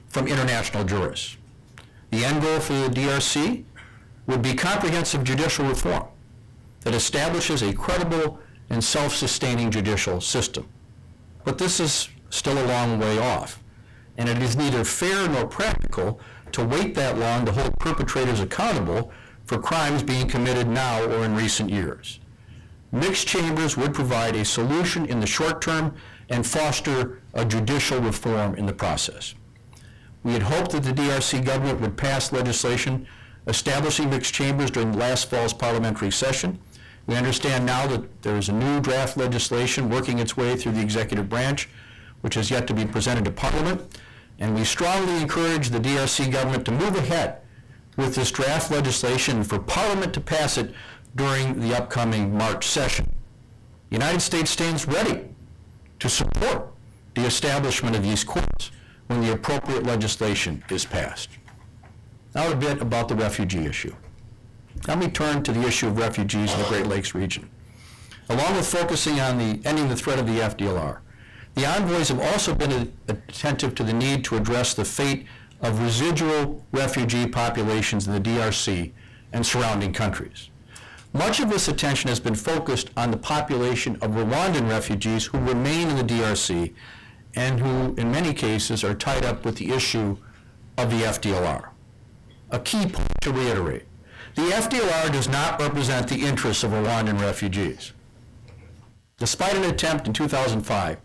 from international jurists. The end goal for the DRC would be comprehensive judicial reform that establishes a credible and self-sustaining judicial system. But this is still a long way off, and it is neither fair nor practical to wait that long to hold perpetrators accountable for crimes being committed now or in recent years. Mixed chambers would provide a solution in the short term and foster a judicial reform in the process. We had hoped that the DRC government would pass legislation establishing mixed chambers during last fall's parliamentary session. We understand now that there is a new draft legislation working its way through the executive branch, which has yet to be presented to Parliament, and we strongly encourage the DRC government to move ahead with this draft legislation and for Parliament to pass it during the upcoming March session. The United States stands ready to support the establishment of these courts when the appropriate legislation is passed. Now a bit about the refugee issue. Let me turn to the issue of refugees in the Great Lakes region. Along with focusing on ending the threat of the FDLR, the envoys have also been attentive to the need to address the fate of residual refugee populations in the DRC and surrounding countries. Much of this attention has been focused on the population of Rwandan refugees who remain in the DRC and who, in many cases, are tied up with the issue of the FDLR. A key point to reiterate: the FDLR does not represent the interests of Rwandan refugees. Despite an attempt in 2005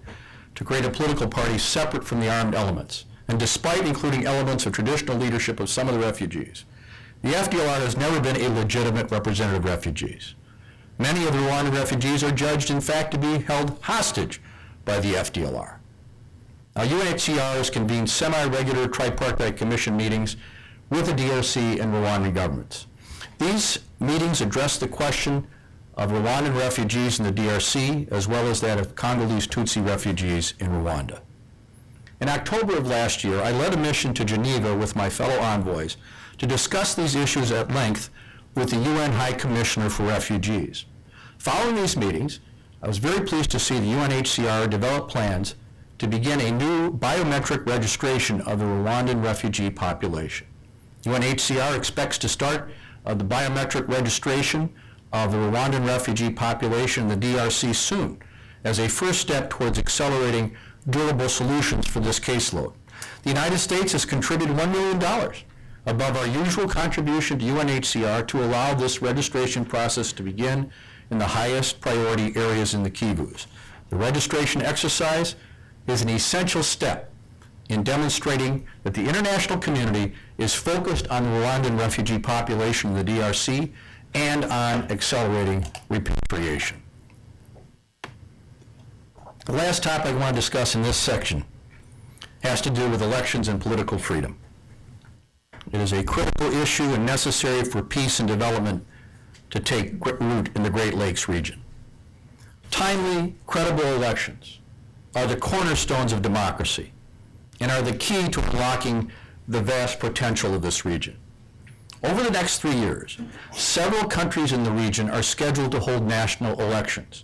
to create a political party separate from the armed elements, and despite including elements of traditional leadership of some of the refugees, the FDLR has never been a legitimate representative of refugees. Many of the Rwandan refugees are judged, in fact, to be held hostage by the FDLR. Now, UNHCR has convened semi-regular tripartite commission meetings with the DRC and Rwandan governments. These meetings address the question of Rwandan refugees in the DRC, as well as that of Congolese Tutsi refugees in Rwanda. In October of last year, I led a mission to Geneva with my fellow envoys to discuss these issues at length with the UN High Commissioner for Refugees. Following these meetings, I was very pleased to see the UNHCR develop plans to begin a new biometric registration of the Rwandan refugee population. UNHCR expects to start the biometric registration of the Rwandan refugee population in the DRC soon as a first step towards accelerating durable solutions for this caseload. The United States has contributed $1 million above our usual contribution to UNHCR to allow this registration process to begin in the highest priority areas in the Kivus. The registration exercise is an essential step in demonstrating that the international community is focused on the Rwandan refugee population in the DRC and on accelerating repatriation. The last topic I want to discuss in this section has to do with elections and political freedom. It is a critical issue and necessary for peace and development to take root in the Great Lakes region. Timely, credible elections are the cornerstones of democracy and are the key to unlocking the vast potential of this region. Over the next 3 years, several countries in the region are scheduled to hold national elections.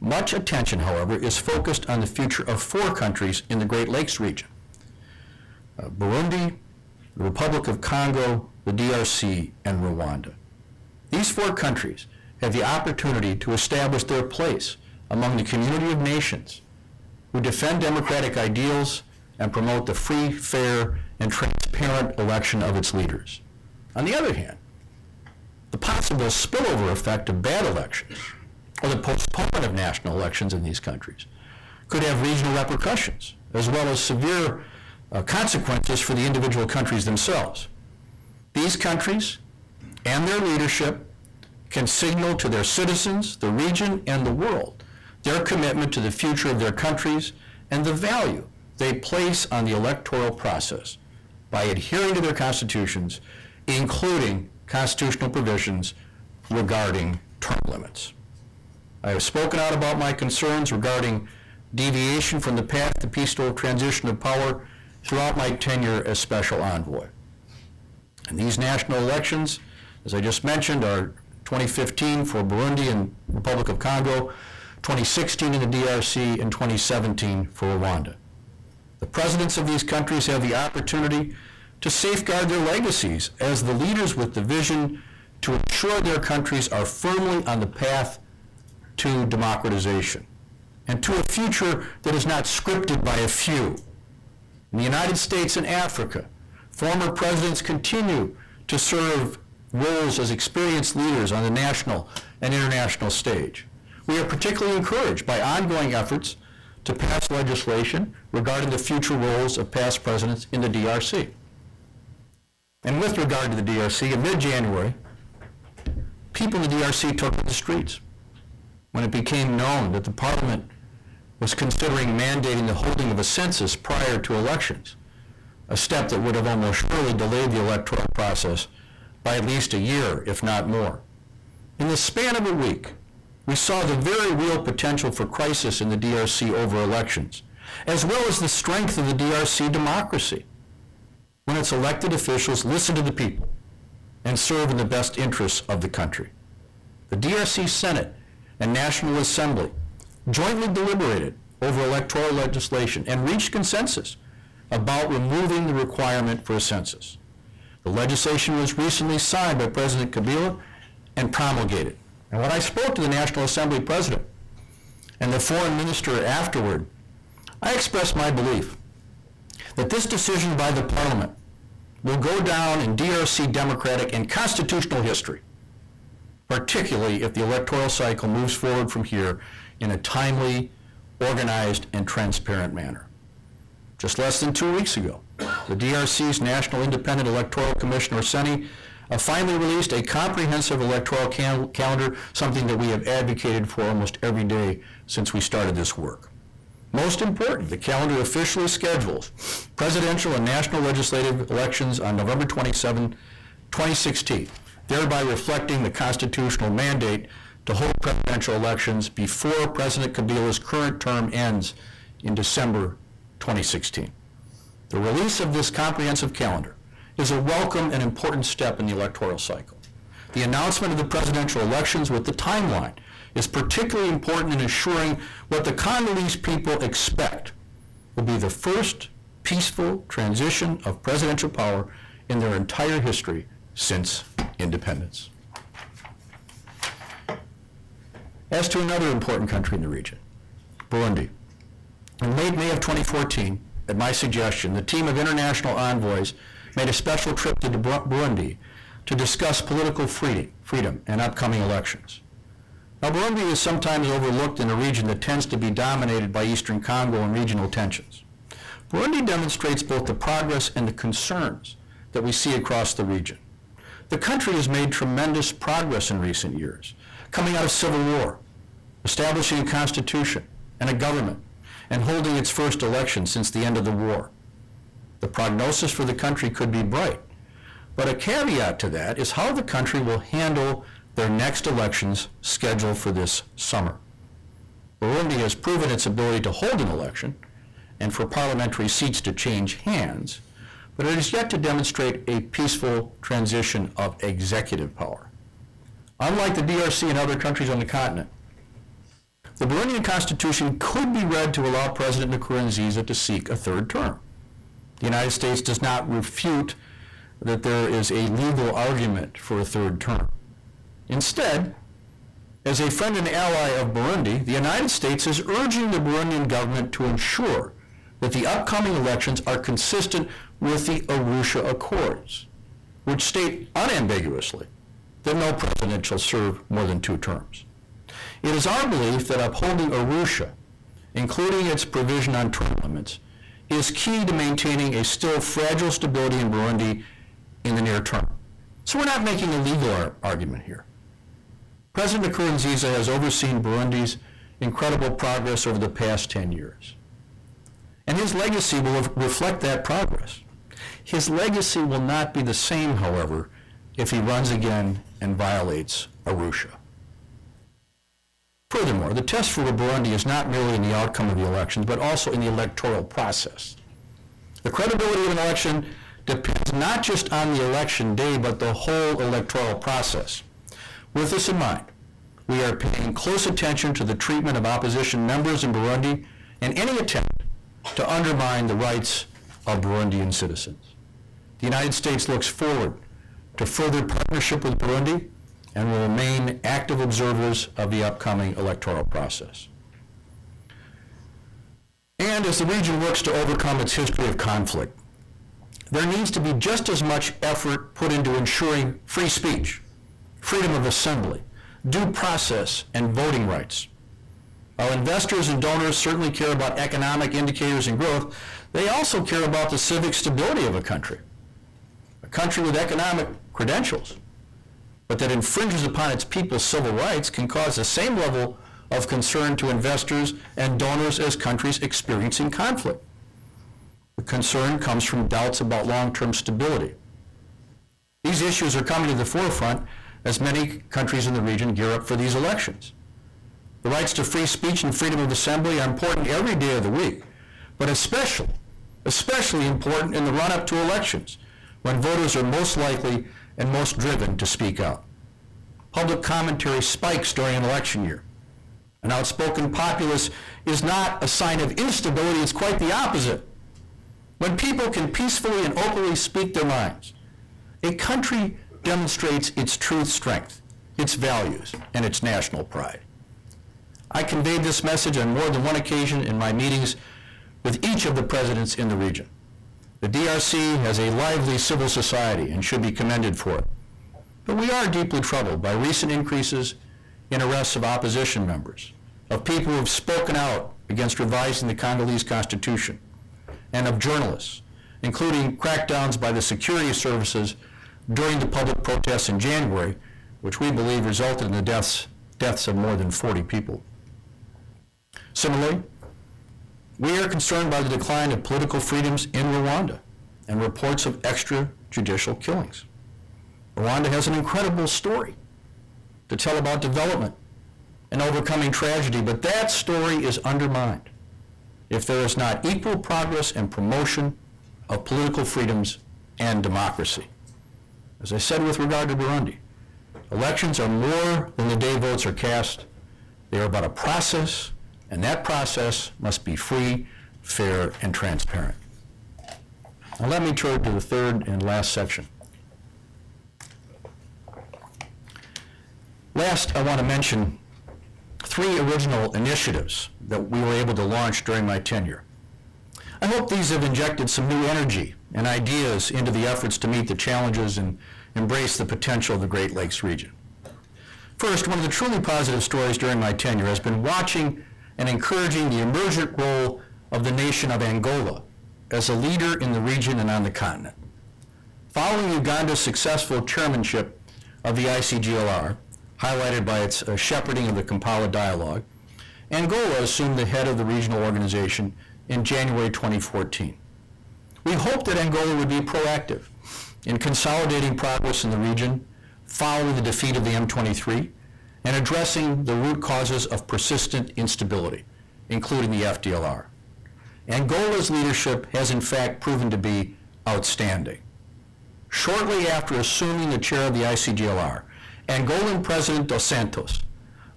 Much attention, however, is focused on the future of 4 countries in the Great Lakes region: Burundi, the Republic of Congo, the DRC, and Rwanda. These 4 countries have the opportunity to establish their place among the community of nations who defend democratic ideals and promote the free, fair, and transparent election of its leaders. On the other hand, the possible spillover effect of bad elections or the postponement of national elections in these countries could have regional repercussions, as well as severe consequences for the individual countries themselves. These countries and their leadership can signal to their citizens, the region, and the world their commitment to the future of their countries and the value they place on the electoral process by adhering to their constitutions, including constitutional provisions regarding term limits. I have spoken out about my concerns regarding deviation from the path to peaceful transition of power throughout my tenure as Special Envoy. And these national elections, as I just mentioned, are 2015 for Burundi and Republic of Congo, 2016 in the DRC, and 2017 for Rwanda. The presidents of these countries have the opportunity to safeguard their legacies as the leaders with the vision to ensure their countries are firmly on the path to democratization and to a future that is not scripted by a few. In the United States and Africa, former presidents continue to serve roles as experienced leaders on the national and international stage. We are particularly encouraged by ongoing efforts to pass legislation regarding the future roles of past presidents in the DRC. And with regard to the DRC, in mid-January, people in the DRC took to the streets when it became known that the Parliament was considering mandating the holding of a census prior to elections, a step that would have almost surely delayed the electoral process by at least a year, if not more. In the span of a week, we saw the very real potential for crisis in the DRC over elections, as well as the strength of the DRC democracy, when its elected officials listen to the people and serve in the best interests of the country. The DRC Senate and National Assembly jointly deliberated over electoral legislation and reached consensus about removing the requirement for a census. The legislation was recently signed by President Kabila and promulgated. And when I spoke to the National Assembly President and the Foreign Minister afterward, I expressed my belief that this decision by the Parliament will go down in DRC democratic and constitutional history, particularly if the electoral cycle moves forward from here in a timely, organized, and transparent manner. Just less than 2 weeks ago, the DRC's National Independent Electoral Commission, or CENI, finally released a comprehensive electoral calendar, something that we have advocated for almost every day since we started this work. Most important, the calendar officially schedules presidential and national legislative elections on November 27, 2016, thereby reflecting the constitutional mandate to hold presidential elections before President Kabila's current term ends in December 2016. The release of this comprehensive calendar is a welcome and important step in the electoral cycle. The announcement of the presidential elections with the timeline is particularly important in ensuring what the Congolese people expect will be the first peaceful transition of presidential power in their entire history since independence. As to another important country in the region, Burundi. In late May of 2014, at my suggestion, the team of international envoys made a special trip to Burundi to discuss political freedom and upcoming elections. Now, Burundi is sometimes overlooked in a region that tends to be dominated by Eastern Congo and regional tensions. Burundi demonstrates both the progress and the concerns that we see across the region. The country has made tremendous progress in recent years, coming out of civil war, establishing a constitution and a government, and holding its first election since the end of the war. The prognosis for the country could be bright, but a caveat to that is how the country will handle their next elections scheduled for this summer. Burundi has proven its ability to hold an election and for parliamentary seats to change hands, but it has yet to demonstrate a peaceful transition of executive power. Unlike the DRC and other countries on the continent, the Burundian constitution could be read to allow President Nkurunziza to seek a third term. The United States does not refute that there is a legal argument for a third term. Instead, as a friend and ally of Burundi, the United States is urging the Burundian government to ensure that the upcoming elections are consistent with the Arusha Accords, which state unambiguously that no president shall serve more than 2 terms. It is our belief that upholding Arusha, including its provision on term limits, is key to maintaining a still fragile stability in Burundi in the near term. So we're not making a legal argument here. President Nkurunziza has overseen Burundi's incredible progress over the past 10 years. And his legacy will reflect that progress. His legacy will not be the same, however, if he runs again and violates Arusha. Furthermore, the test for Burundi is not merely in the outcome of the elections, but also in the electoral process. The credibility of an election depends not just on the election day, but the whole electoral process. With this in mind, we are paying close attention to the treatment of opposition members in Burundi and any attempt to undermine the rights of Burundian citizens. The United States looks forward to further partnership with Burundi and will remain active observers of the upcoming electoral process. And as the region works to overcome its history of conflict, there needs to be just as much effort put into ensuring free speech, freedom of assembly, due process, and voting rights. While investors and donors certainly care about economic indicators and growth, they also care about the civic stability of a country. A country with economic credentials, but that infringes upon its people's civil rights can cause the same level of concern to investors and donors as countries experiencing conflict. The concern comes from doubts about long-term stability. These issues are coming to the forefront as many countries in the region gear up for these elections. The rights to free speech and freedom of assembly are important every day of the week, but especially important in the run-up to elections, when voters are most likely and most driven to speak out. Public commentary spikes during an election year. An outspoken populace is not a sign of instability, it's quite the opposite. When people can peacefully and openly speak their minds, a country demonstrates its true strength, its values, and its national pride. I conveyed this message on more than one occasion in my meetings with each of the presidents in the region. The DRC has a lively civil society and should be commended for it. But we are deeply troubled by recent increases in arrests of opposition members, of people who have spoken out against revising the Congolese constitution, and of journalists, including crackdowns by the security services during the public protests in January, which we believe resulted in the deaths of more than 40 people. Similarly, we are concerned by the decline of political freedoms in Rwanda and reports of extrajudicial killings. Rwanda has an incredible story to tell about development and overcoming tragedy, but that story is undermined if there is not equal progress and promotion of political freedoms and democracy. As I said with regard to Burundi, elections are more than the day votes are cast. They are about a process, and that process must be free, fair, and transparent. Now let me turn to the third and last section. Last, I want to mention 3 original initiatives that we were able to launch during my tenure. I hope these have injected some new energy and ideas into the efforts to meet the challenges and embrace the potential of the Great Lakes region. First, one of the truly positive stories during my tenure has been watching and encouraging the emergent role of the nation of Angola as a leader in the region and on the continent. Following Uganda's successful chairmanship of the ICGLR, highlighted by its shepherding of the Kampala Dialogue, Angola assumed the head of the regional organization in January 2014. We hoped that Angola would be proactive in consolidating progress in the region following the defeat of the M23 and addressing the root causes of persistent instability, including the FDLR. Angola's leadership has in fact proven to be outstanding. Shortly after assuming the chair of the ICGLR, Angolan President Dos Santos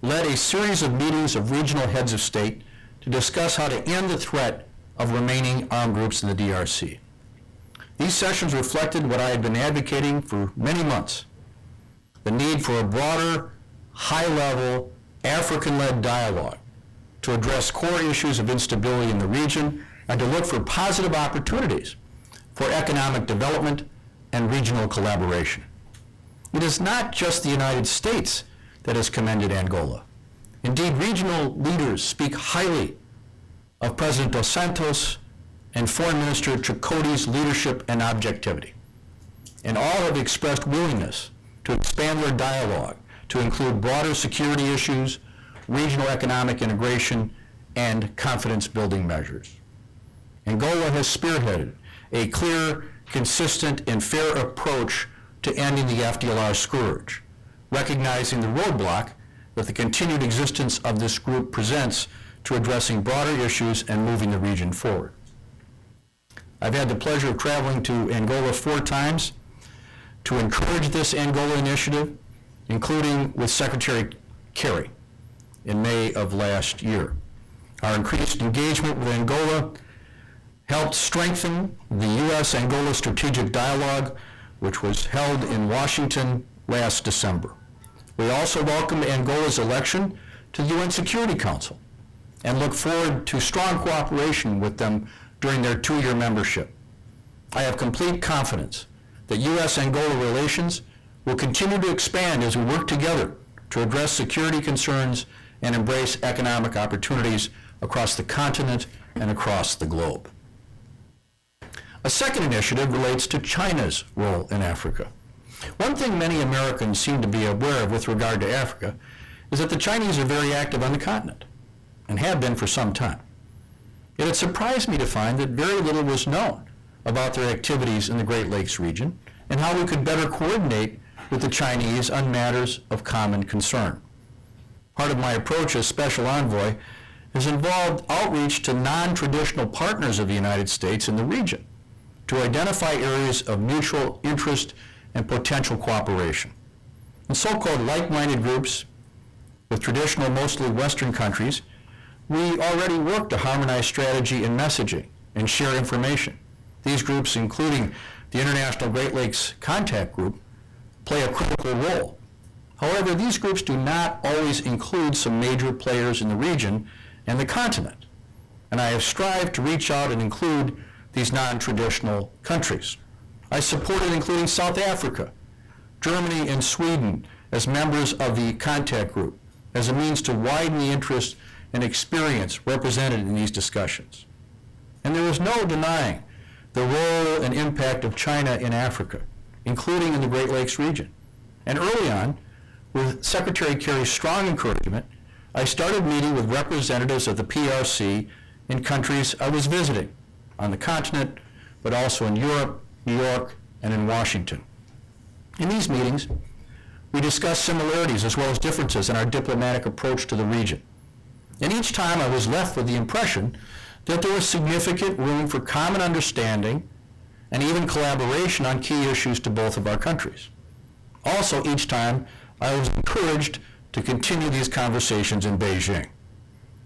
led a series of meetings of regional heads of state to discuss how to end the threat of remaining armed groups in the DRC. These sessions reflected what I had been advocating for many months, the need for a broader, high-level, African-led dialogue to address core issues of instability in the region and to look for positive opportunities for economic development and regional collaboration. It is not just the United States that has commended Angola. Indeed, regional leaders speak highly of President Dos Santos and Foreign Minister Chakotay's leadership and objectivity. And all have expressed willingness to expand their dialogue to include broader security issues, regional economic integration, and confidence-building measures. Angola has spearheaded a clear, consistent, and fair approach to ending the FDLR scourge, recognizing the roadblock that the continued existence of this group presents to addressing broader issues and moving the region forward. I've had the pleasure of traveling to Angola 4 times to encourage this Angola initiative, including with Secretary Kerry in May of last year. Our increased engagement with Angola helped strengthen the U.S.-Angola strategic dialogue, which was held in Washington last December. We also welcomed Angola's election to the UN Security Council and look forward to strong cooperation with them during their 2-year membership. I have complete confidence that U.S.-Angola relations will continue to expand as we work together to address security concerns and embrace economic opportunities across the continent and across the globe. A second initiative relates to China's role in Africa. One thing many Americans seem to be aware of with regard to Africa is that the Chinese are very active on the continent and have been for some time. Yet it surprised me to find that very little was known about their activities in the Great Lakes region and how we could better coordinate with the Chinese on matters of common concern. Part of my approach as Special Envoy has involved outreach to non-traditional partners of the United States in the region to identify areas of mutual interest and potential cooperation. In so-called like-minded groups with traditional, mostly Western countries, we already work to harmonize strategy and messaging and share information. These groups, including the International Great Lakes Contact Group, play a critical role. However, these groups do not always include some major players in the region and the continent, and I have strived to reach out and include these non-traditional countries. I supported including South Africa, Germany, and Sweden as members of the contact group as a means to widen the interest and experience represented in these discussions. And there is no denying the role and impact of China in Africa, including in the Great Lakes region. And early on, with Secretary Kerry's strong encouragement, I started meeting with representatives of the PRC in countries I was visiting, on the continent, but also in Europe, New York, and in Washington. In these meetings, we discussed similarities as well as differences in our diplomatic approach to the region. And each time I was left with the impression that there was significant room for common understanding and even collaboration on key issues to both of our countries. Also, each time I was encouraged to continue these conversations in Beijing.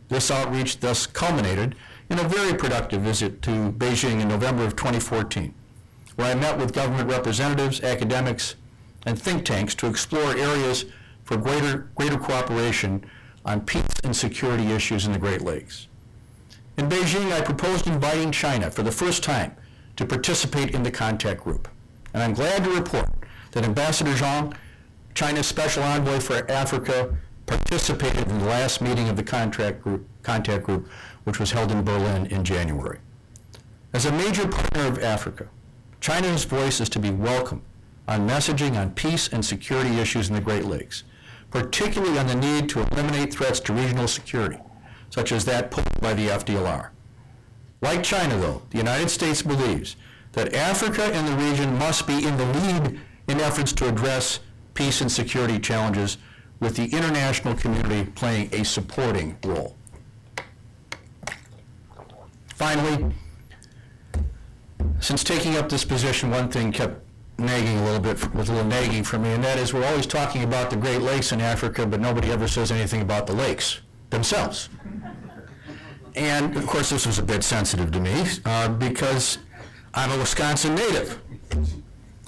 This outreach thus culminated in a very productive visit to Beijing in November of 2014, where I met with government representatives, academics, and think tanks to explore areas for greater cooperation on peace and security issues in the Great Lakes. In Beijing, I proposed inviting China for the first time to participate in the contact group. And I'm glad to report that Ambassador Zhang, China's special envoy for Africa, participated in the last meeting of the contact group, which was held in Berlin in January. As a major partner of Africa, China's voice is to be welcome on messaging on peace and security issues in the Great Lakes, particularly on the need to eliminate threats to regional security, such as that posed by the FDLR. Like China, though, the United States believes that Africa and the region must be in the lead in efforts to address peace and security challenges, with the international community playing a supporting role. Finally, since taking up this position, one thing kept nagging a little bit, was a little nagging for me, and that is we're always talking about the Great Lakes in Africa, but nobody ever says anything about the lakes themselves. And of course, this was a bit sensitive to me because I'm a Wisconsin native.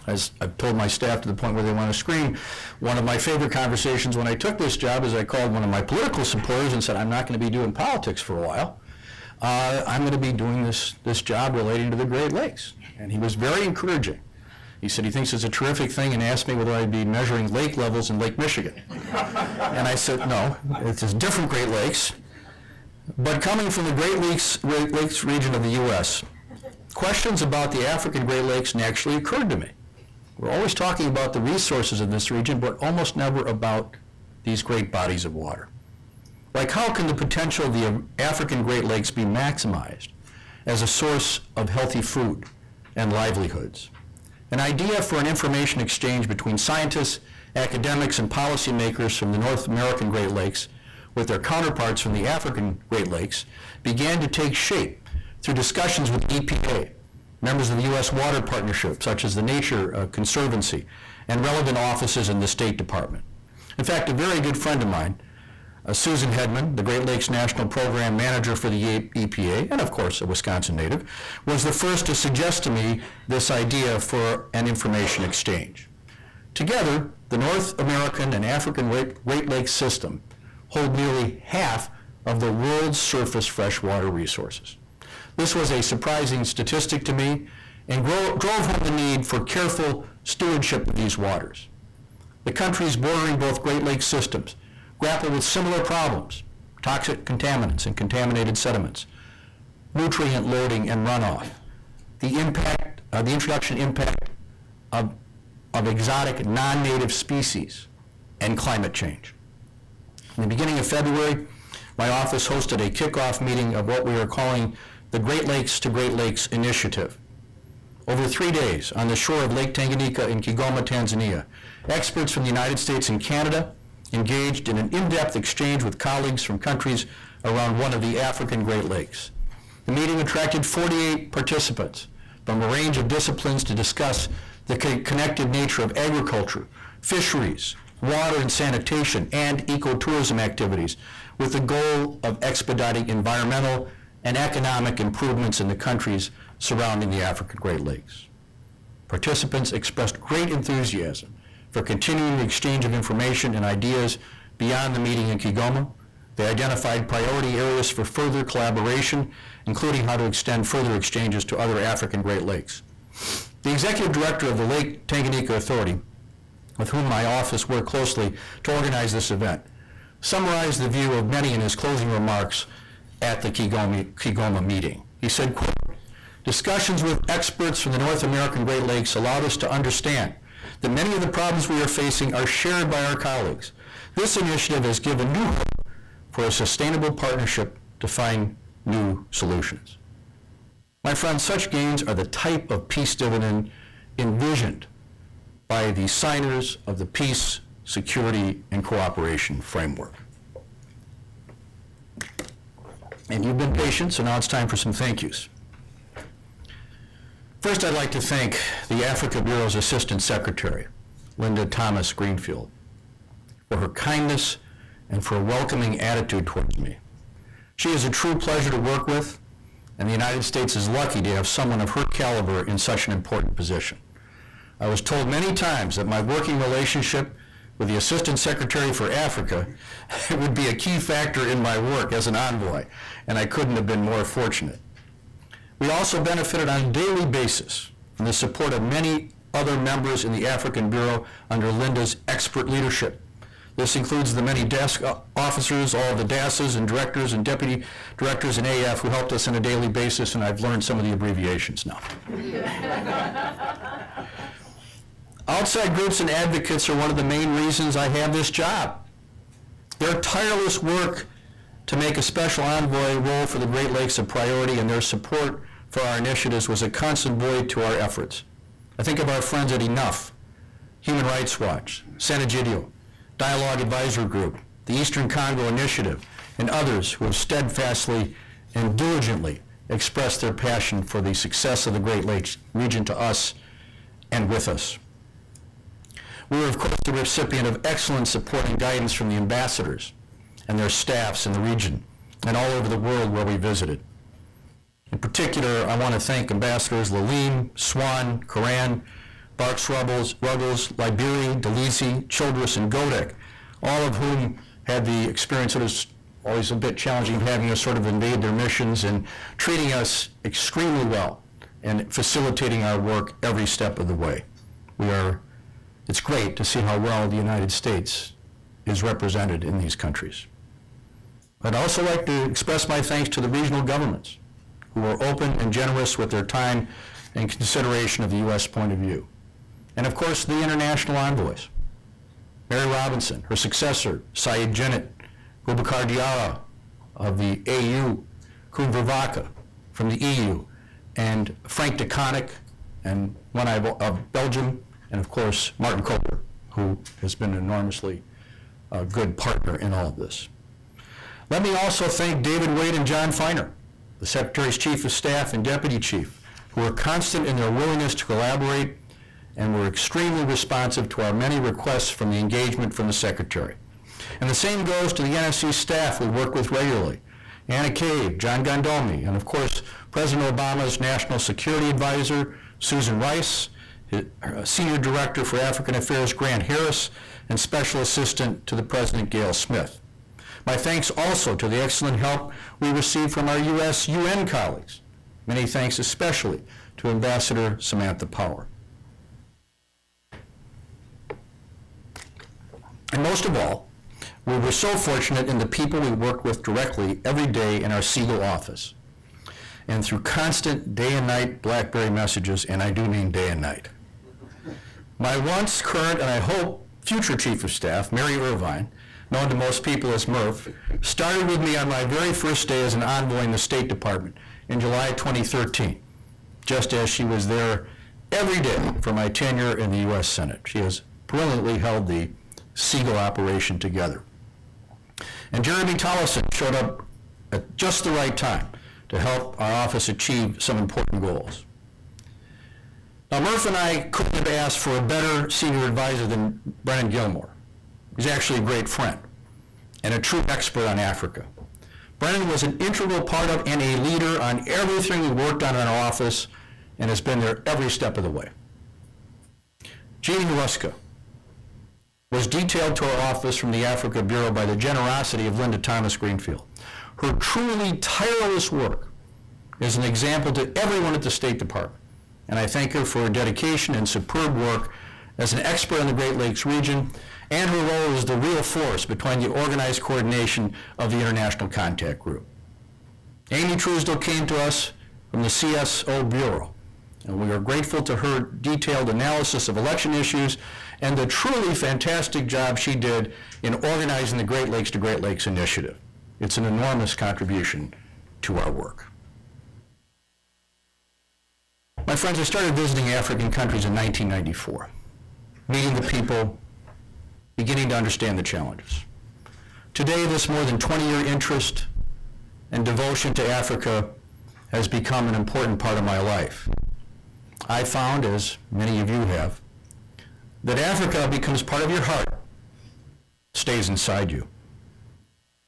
As I've told my staff to the point where they want to scream, one of my favorite conversations when I took this job is I called one of my political supporters and said, I'm not going to be doing politics for a while. I'm going to be doing this job relating to the Great Lakes. And he was very encouraging. He said he thinks it's a terrific thing and asked me whether I'd be measuring lake levels in Lake Michigan. And I said, no, it's a different Great Lakes. But coming from the Great Lakes region of the U.S., questions about the African Great Lakes naturally occurred to me. We're always talking about the resources of this region, but almost never about these great bodies of water. Like, how can the potential of the African Great Lakes be maximized as a source of healthy food and livelihoods? An idea for an information exchange between scientists, academics, and policymakers from the North American Great Lakes with their counterparts from the African Great Lakes began to take shape through discussions with EPA, members of the U.S. Water Partnership, such as the Nature Conservancy, and relevant offices in the State Department. In fact, a very good friend of mine, Susan Hedman, the Great Lakes National Program Manager for the EPA, and of course a Wisconsin native, was the first to suggest to me this idea for an information exchange. Together, the North American and African Great Lakes system hold nearly half of the world's surface freshwater resources. This was a surprising statistic to me and drove home the need for careful stewardship of these waters. The countries bordering both Great Lakes systems grapple with similar problems: toxic contaminants and contaminated sediments, nutrient loading and runoff, the introduction impact of exotic non-native species, and climate change. In the beginning of February, my office hosted a kickoff meeting of what we are calling the Great Lakes to Great Lakes Initiative. Over 3 days, on the shore of Lake Tanganyika in Kigoma, Tanzania, experts from the United States and Canada engaged in an in-depth exchange with colleagues from countries around one of the African Great Lakes. The meeting attracted 48 participants from a range of disciplines to discuss the connected nature of agriculture, fisheries, water and sanitation, and ecotourism activities, with the goal of expediting environmental and economic improvements in the countries surrounding the African Great Lakes. Participants expressed great enthusiasm for continuing the exchange of information and ideas beyond the meeting in Kigoma. They identified priority areas for further collaboration, including how to extend further exchanges to other African Great Lakes. The executive director of the Lake Tanganyika Authority, with whom my office worked closely to organize this event, summarized the view of many in his closing remarks at the Kigoma meeting. He said, quote, "Discussions with experts from the North American Great Lakes allowed us to understand that many of the problems we are facing are shared by our colleagues. This initiative has given new hope for a sustainable partnership to find new solutions." My friends, such gains are the type of peace dividend envisioned by the signers of the Peace, Security, and Cooperation Framework. And you've been patient, so now it's time for some thank yous. First, I'd like to thank the Africa Bureau's Assistant Secretary, Linda Thomas Greenfield, for her kindness and for a welcoming attitude towards me. She is a true pleasure to work with, and the United States is lucky to have someone of her caliber in such an important position. I was told many times that my working relationship with the Assistant Secretary for Africa, it would be a key factor in my work as an envoy, and I couldn't have been more fortunate. We also benefited on a daily basis from the support of many other members in the African Bureau under Linda's expert leadership. This includes the many desk officers, all of the DASs and directors and deputy directors in AF who helped us on a daily basis, and I've learned some of the abbreviations now. Outside groups and advocates are one of the main reasons I have this job. Their tireless work to make a special envoy role for the Great Lakes a priority, and their support for our initiatives was a constant buoy to our efforts. I think of our friends at Enough, Human Rights Watch, Sanagidio, Dialogue Advisory Group, the Eastern Congo Initiative, and others who have steadfastly and diligently expressed their passion for the success of the Great Lakes region to us and with us. We were, of course, the recipient of excellent support and guidance from the ambassadors and their staffs in the region and all over the world where we visited. In particular, I want to thank Ambassadors Lalim, Swan, Karan, Barks Ruggles, Liberi, Delisi, Childress, and Godek, all of whom had the experience that is always a bit challenging, having us sort of invade their missions and treating us extremely well and facilitating our work every step of the way. It's great to see how well the United States is represented in these countries. I'd also like to express my thanks to the regional governments who were open and generous with their time and consideration of the U.S. point of view. And of course, the international envoys. Mary Robinson, her successor, Saeed Jinnit, Boubacar Diarra of the AU, Koen Vervaeke from the EU, and Frank de Koninck and one of Belgium, and of course, Martin Koper, who has been an enormously good partner in all of this. Let me also thank David Wade and John Feiner, the Secretary's Chief of Staff and Deputy Chief, who were constant in their willingness to collaborate and were extremely responsive to our many requests from the engagement from the Secretary. And the same goes to the NSC staff we work with regularly, Anna Cave, John Gondolmi, and of course, President Obama's National Security Advisor, Susan Rice, Senior Director for African Affairs, Grant Harris, and Special Assistant to the President, Gail Smith. My thanks also to the excellent help we received from our U.S. UN colleagues. Many thanks especially to Ambassador Samantha Power. And most of all, we were so fortunate in the people we worked with directly every day in our Siegel office, and through constant day and night BlackBerry messages, and I do mean day and night. My once, current, and I hope future Chief of Staff, Mary Irvine, known to most people as Murph, started with me on my very first day as an envoy in the State Department in July 2013, just as she was there every day for my tenure in the U.S. Senate. She has brilliantly held the Siegel operation together. And Jeremy Tollison showed up at just the right time to help our office achieve some important goals. Now, Murph and I couldn't have asked for a better senior advisor than Brennan Gilmore. He's actually a great friend and a true expert on Africa. Brennan was an integral part of and a leader on everything we worked on in our office and has been there every step of the way. Jeannie Huesca was detailed to our office from the Africa Bureau by the generosity of Linda Thomas Greenfield. Her truly tireless work is an example to everyone at the State Department, and I thank her for her dedication and superb work as an expert in the Great Lakes region and her role as the real force between the organized coordination of the International Contact Group. Amy Truesdell came to us from the CSO Bureau, and we are grateful to her detailed analysis of election issues and the truly fantastic job she did in organizing the Great Lakes to Great Lakes initiative. It's an enormous contribution to our work. My friends, I started visiting African countries in 1994, meeting the people, beginning to understand the challenges. Today, this more than 20-year interest and devotion to Africa has become an important part of my life. I found, as many of you have, that Africa becomes part of your heart, stays inside you.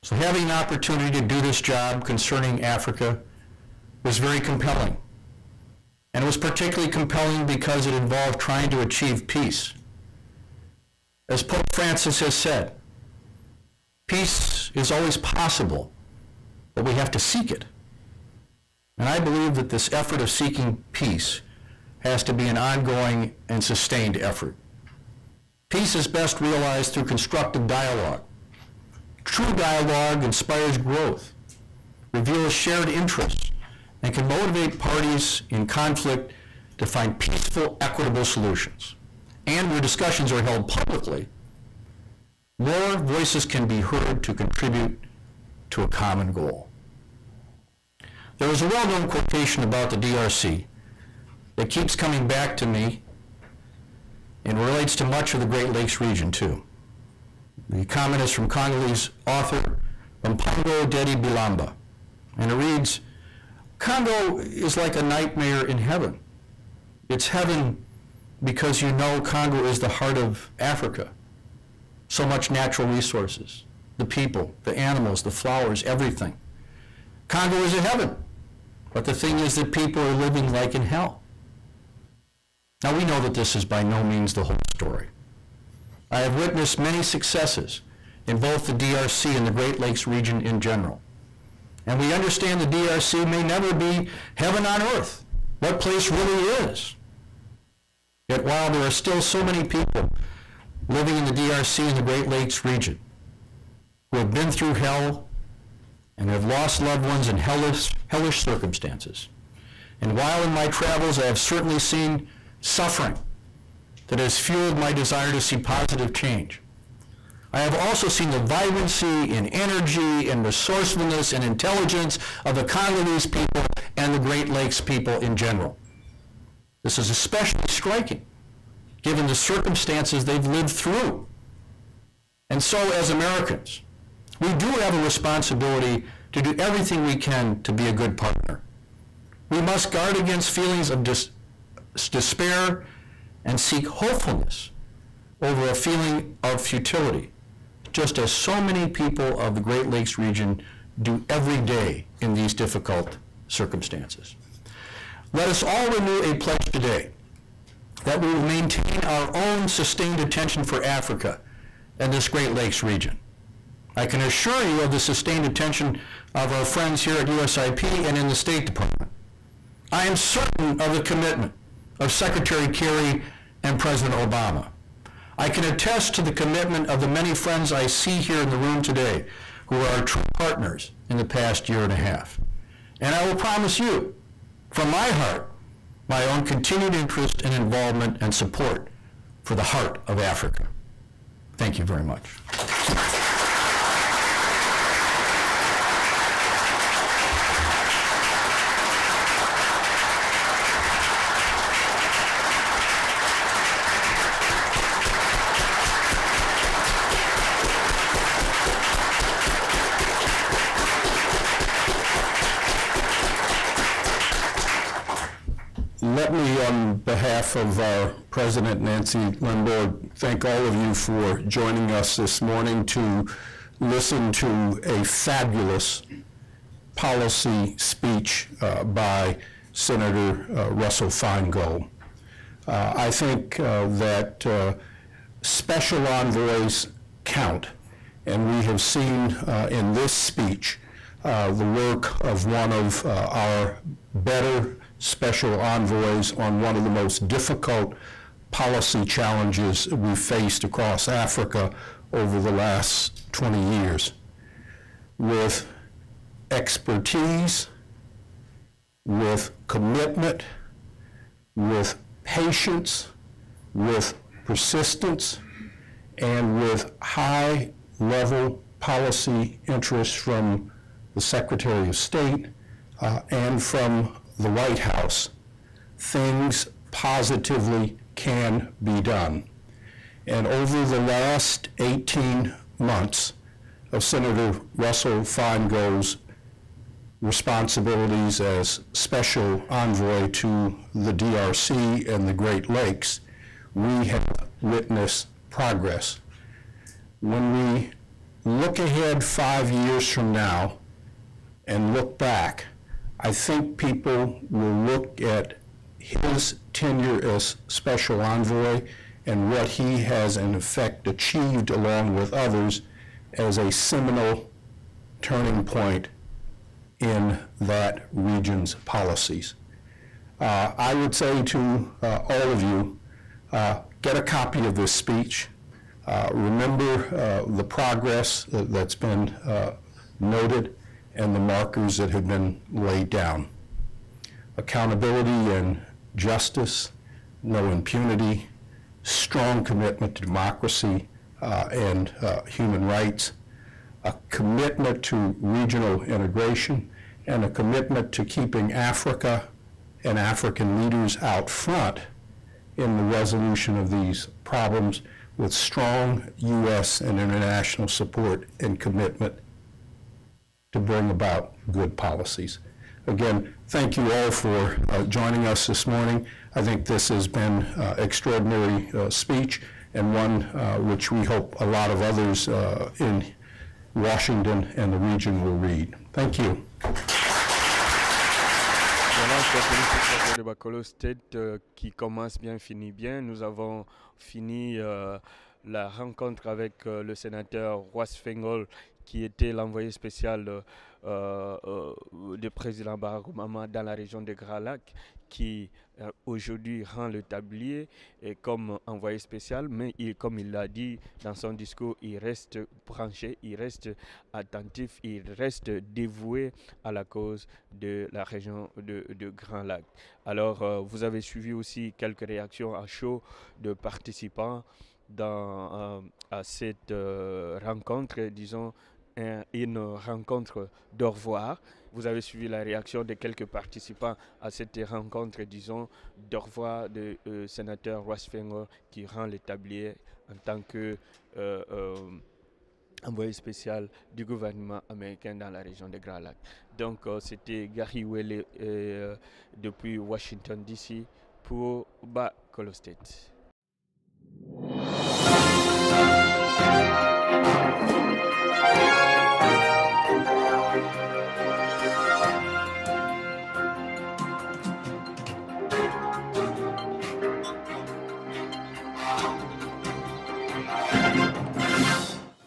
So having an opportunity to do this job concerning Africa was very compelling. And it was particularly compelling because it involved trying to achieve peace. As Pope Francis has said, peace is always possible, but we have to seek it. And I believe that this effort of seeking peace has to be an ongoing and sustained effort. Peace is best realized through constructive dialogue. True dialogue inspires growth, reveals shared interests, and can motivate parties in conflict to find peaceful, equitable solutions. And where discussions are held publicly, more voices can be heard to contribute to a common goal. There is a well-known quotation about the DRC that keeps coming back to me and relates to much of the Great Lakes region too. The comment is from Congolese author Matungulu Bilamba, and it reads, "Congo is like a nightmare in heaven. It's heaven because you know Congo is the heart of Africa. So much natural resources, the people, the animals, the flowers, everything. Congo is a heaven, but the thing is that people are living like in hell." Now we know that this is by no means the whole story. I have witnessed many successes in both the DRC and the Great Lakes region in general. And we understand the DRC may never be heaven on earth, what place really is. Yet while there are still so many people living in the DRC and the Great Lakes region who have been through hell and have lost loved ones in hellish circumstances, and while in my travels I have certainly seen suffering that has fueled my desire to see positive change, I have also seen the vibrancy and energy and resourcefulness and intelligence of the Congolese people and the Great Lakes people in general. This is especially striking given the circumstances they've lived through. And so as Americans, we do have a responsibility to do everything we can to be a good partner. We must guard against feelings of despair and seek hopefulness over a feeling of futility, just as so many people of the Great Lakes region do every day in these difficult circumstances. Let us all renew a pledge today that we will maintain our own sustained attention for Africa and this Great Lakes region. I can assure you of the sustained attention of our friends here at USIP and in the State Department. I am certain of the commitment of Secretary Kerry and President Obama. I can attest to the commitment of the many friends I see here in the room today who are our true partners in the past year and a half. And I will promise you, from my heart, my own continued interest and involvement and support for the heart of Africa. Thank you very much. Let me, on behalf of our President, Nancy Lindborg, thank all of you for joining us this morning to listen to a fabulous policy speech by Senator Russell Feingold. I think that special envoys count, and we have seen in this speech the work of one of our better special envoys on one of the most difficult policy challenges we faced across Africa over the last 20 years. With expertise, with commitment, with patience, with persistence, and with high-level policy interest from the Secretary of State and from the White House, things positively can be done. And over the last 18 months of Senator Russell Feingold's responsibilities as special envoy to the DRC and the Great Lakes, we have witnessed progress. When we look ahead 5 years from now and look back, I think people will look at his tenure as special envoy and what he has in effect achieved along with others as a seminal turning point in that region's policies. I would say to all of you, get a copy of this speech. Remember the progress that's been noted and the markers that have been laid down. Accountability and justice, no impunity, strong commitment to democracy and human rights, a commitment to regional integration, and a commitment to keeping Africa and African leaders out front in the resolution of these problems with strong U.S. and international support and commitment to bring about good policies. Again, thank you all for joining us this morning. I think this has been extraordinary speech, and one which we hope a lot of others in Washington and the region will read. Thank you. Voilà, c'est le de Bacolo State qui commence bien, finit bien. Nous avons fini la rencontre avec le sénateur Feingold, qui était l'envoyé spécial du président Barack Obama dans la région de Grand Lac, qui aujourd'hui rend le tablier comme envoyé spécial, mais comme il l'a dit dans son discours, il reste branché, il reste attentif, il reste dévoué à la cause de la région de Grand Lac. Alors, vous avez suivi aussi quelques réactions à chaud de participants à cette rencontre, disons, une rencontre d'au revoir. Vous avez suivi la réaction de quelques participants à cette rencontre, disons, d'au revoir du sénateur Feingold qui rend le tablier en tant que envoyé spécial du gouvernement américain dans la région de Grand Lac. Donc, c'était Gary Welle depuis Washington, D.C. pour Bacolo State.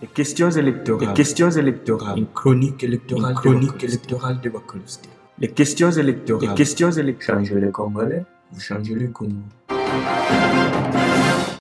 Les questions électorales, une chronique électorale de Bacolo State. Les questions électorales, Changez le Congolais, vous changez le Congo.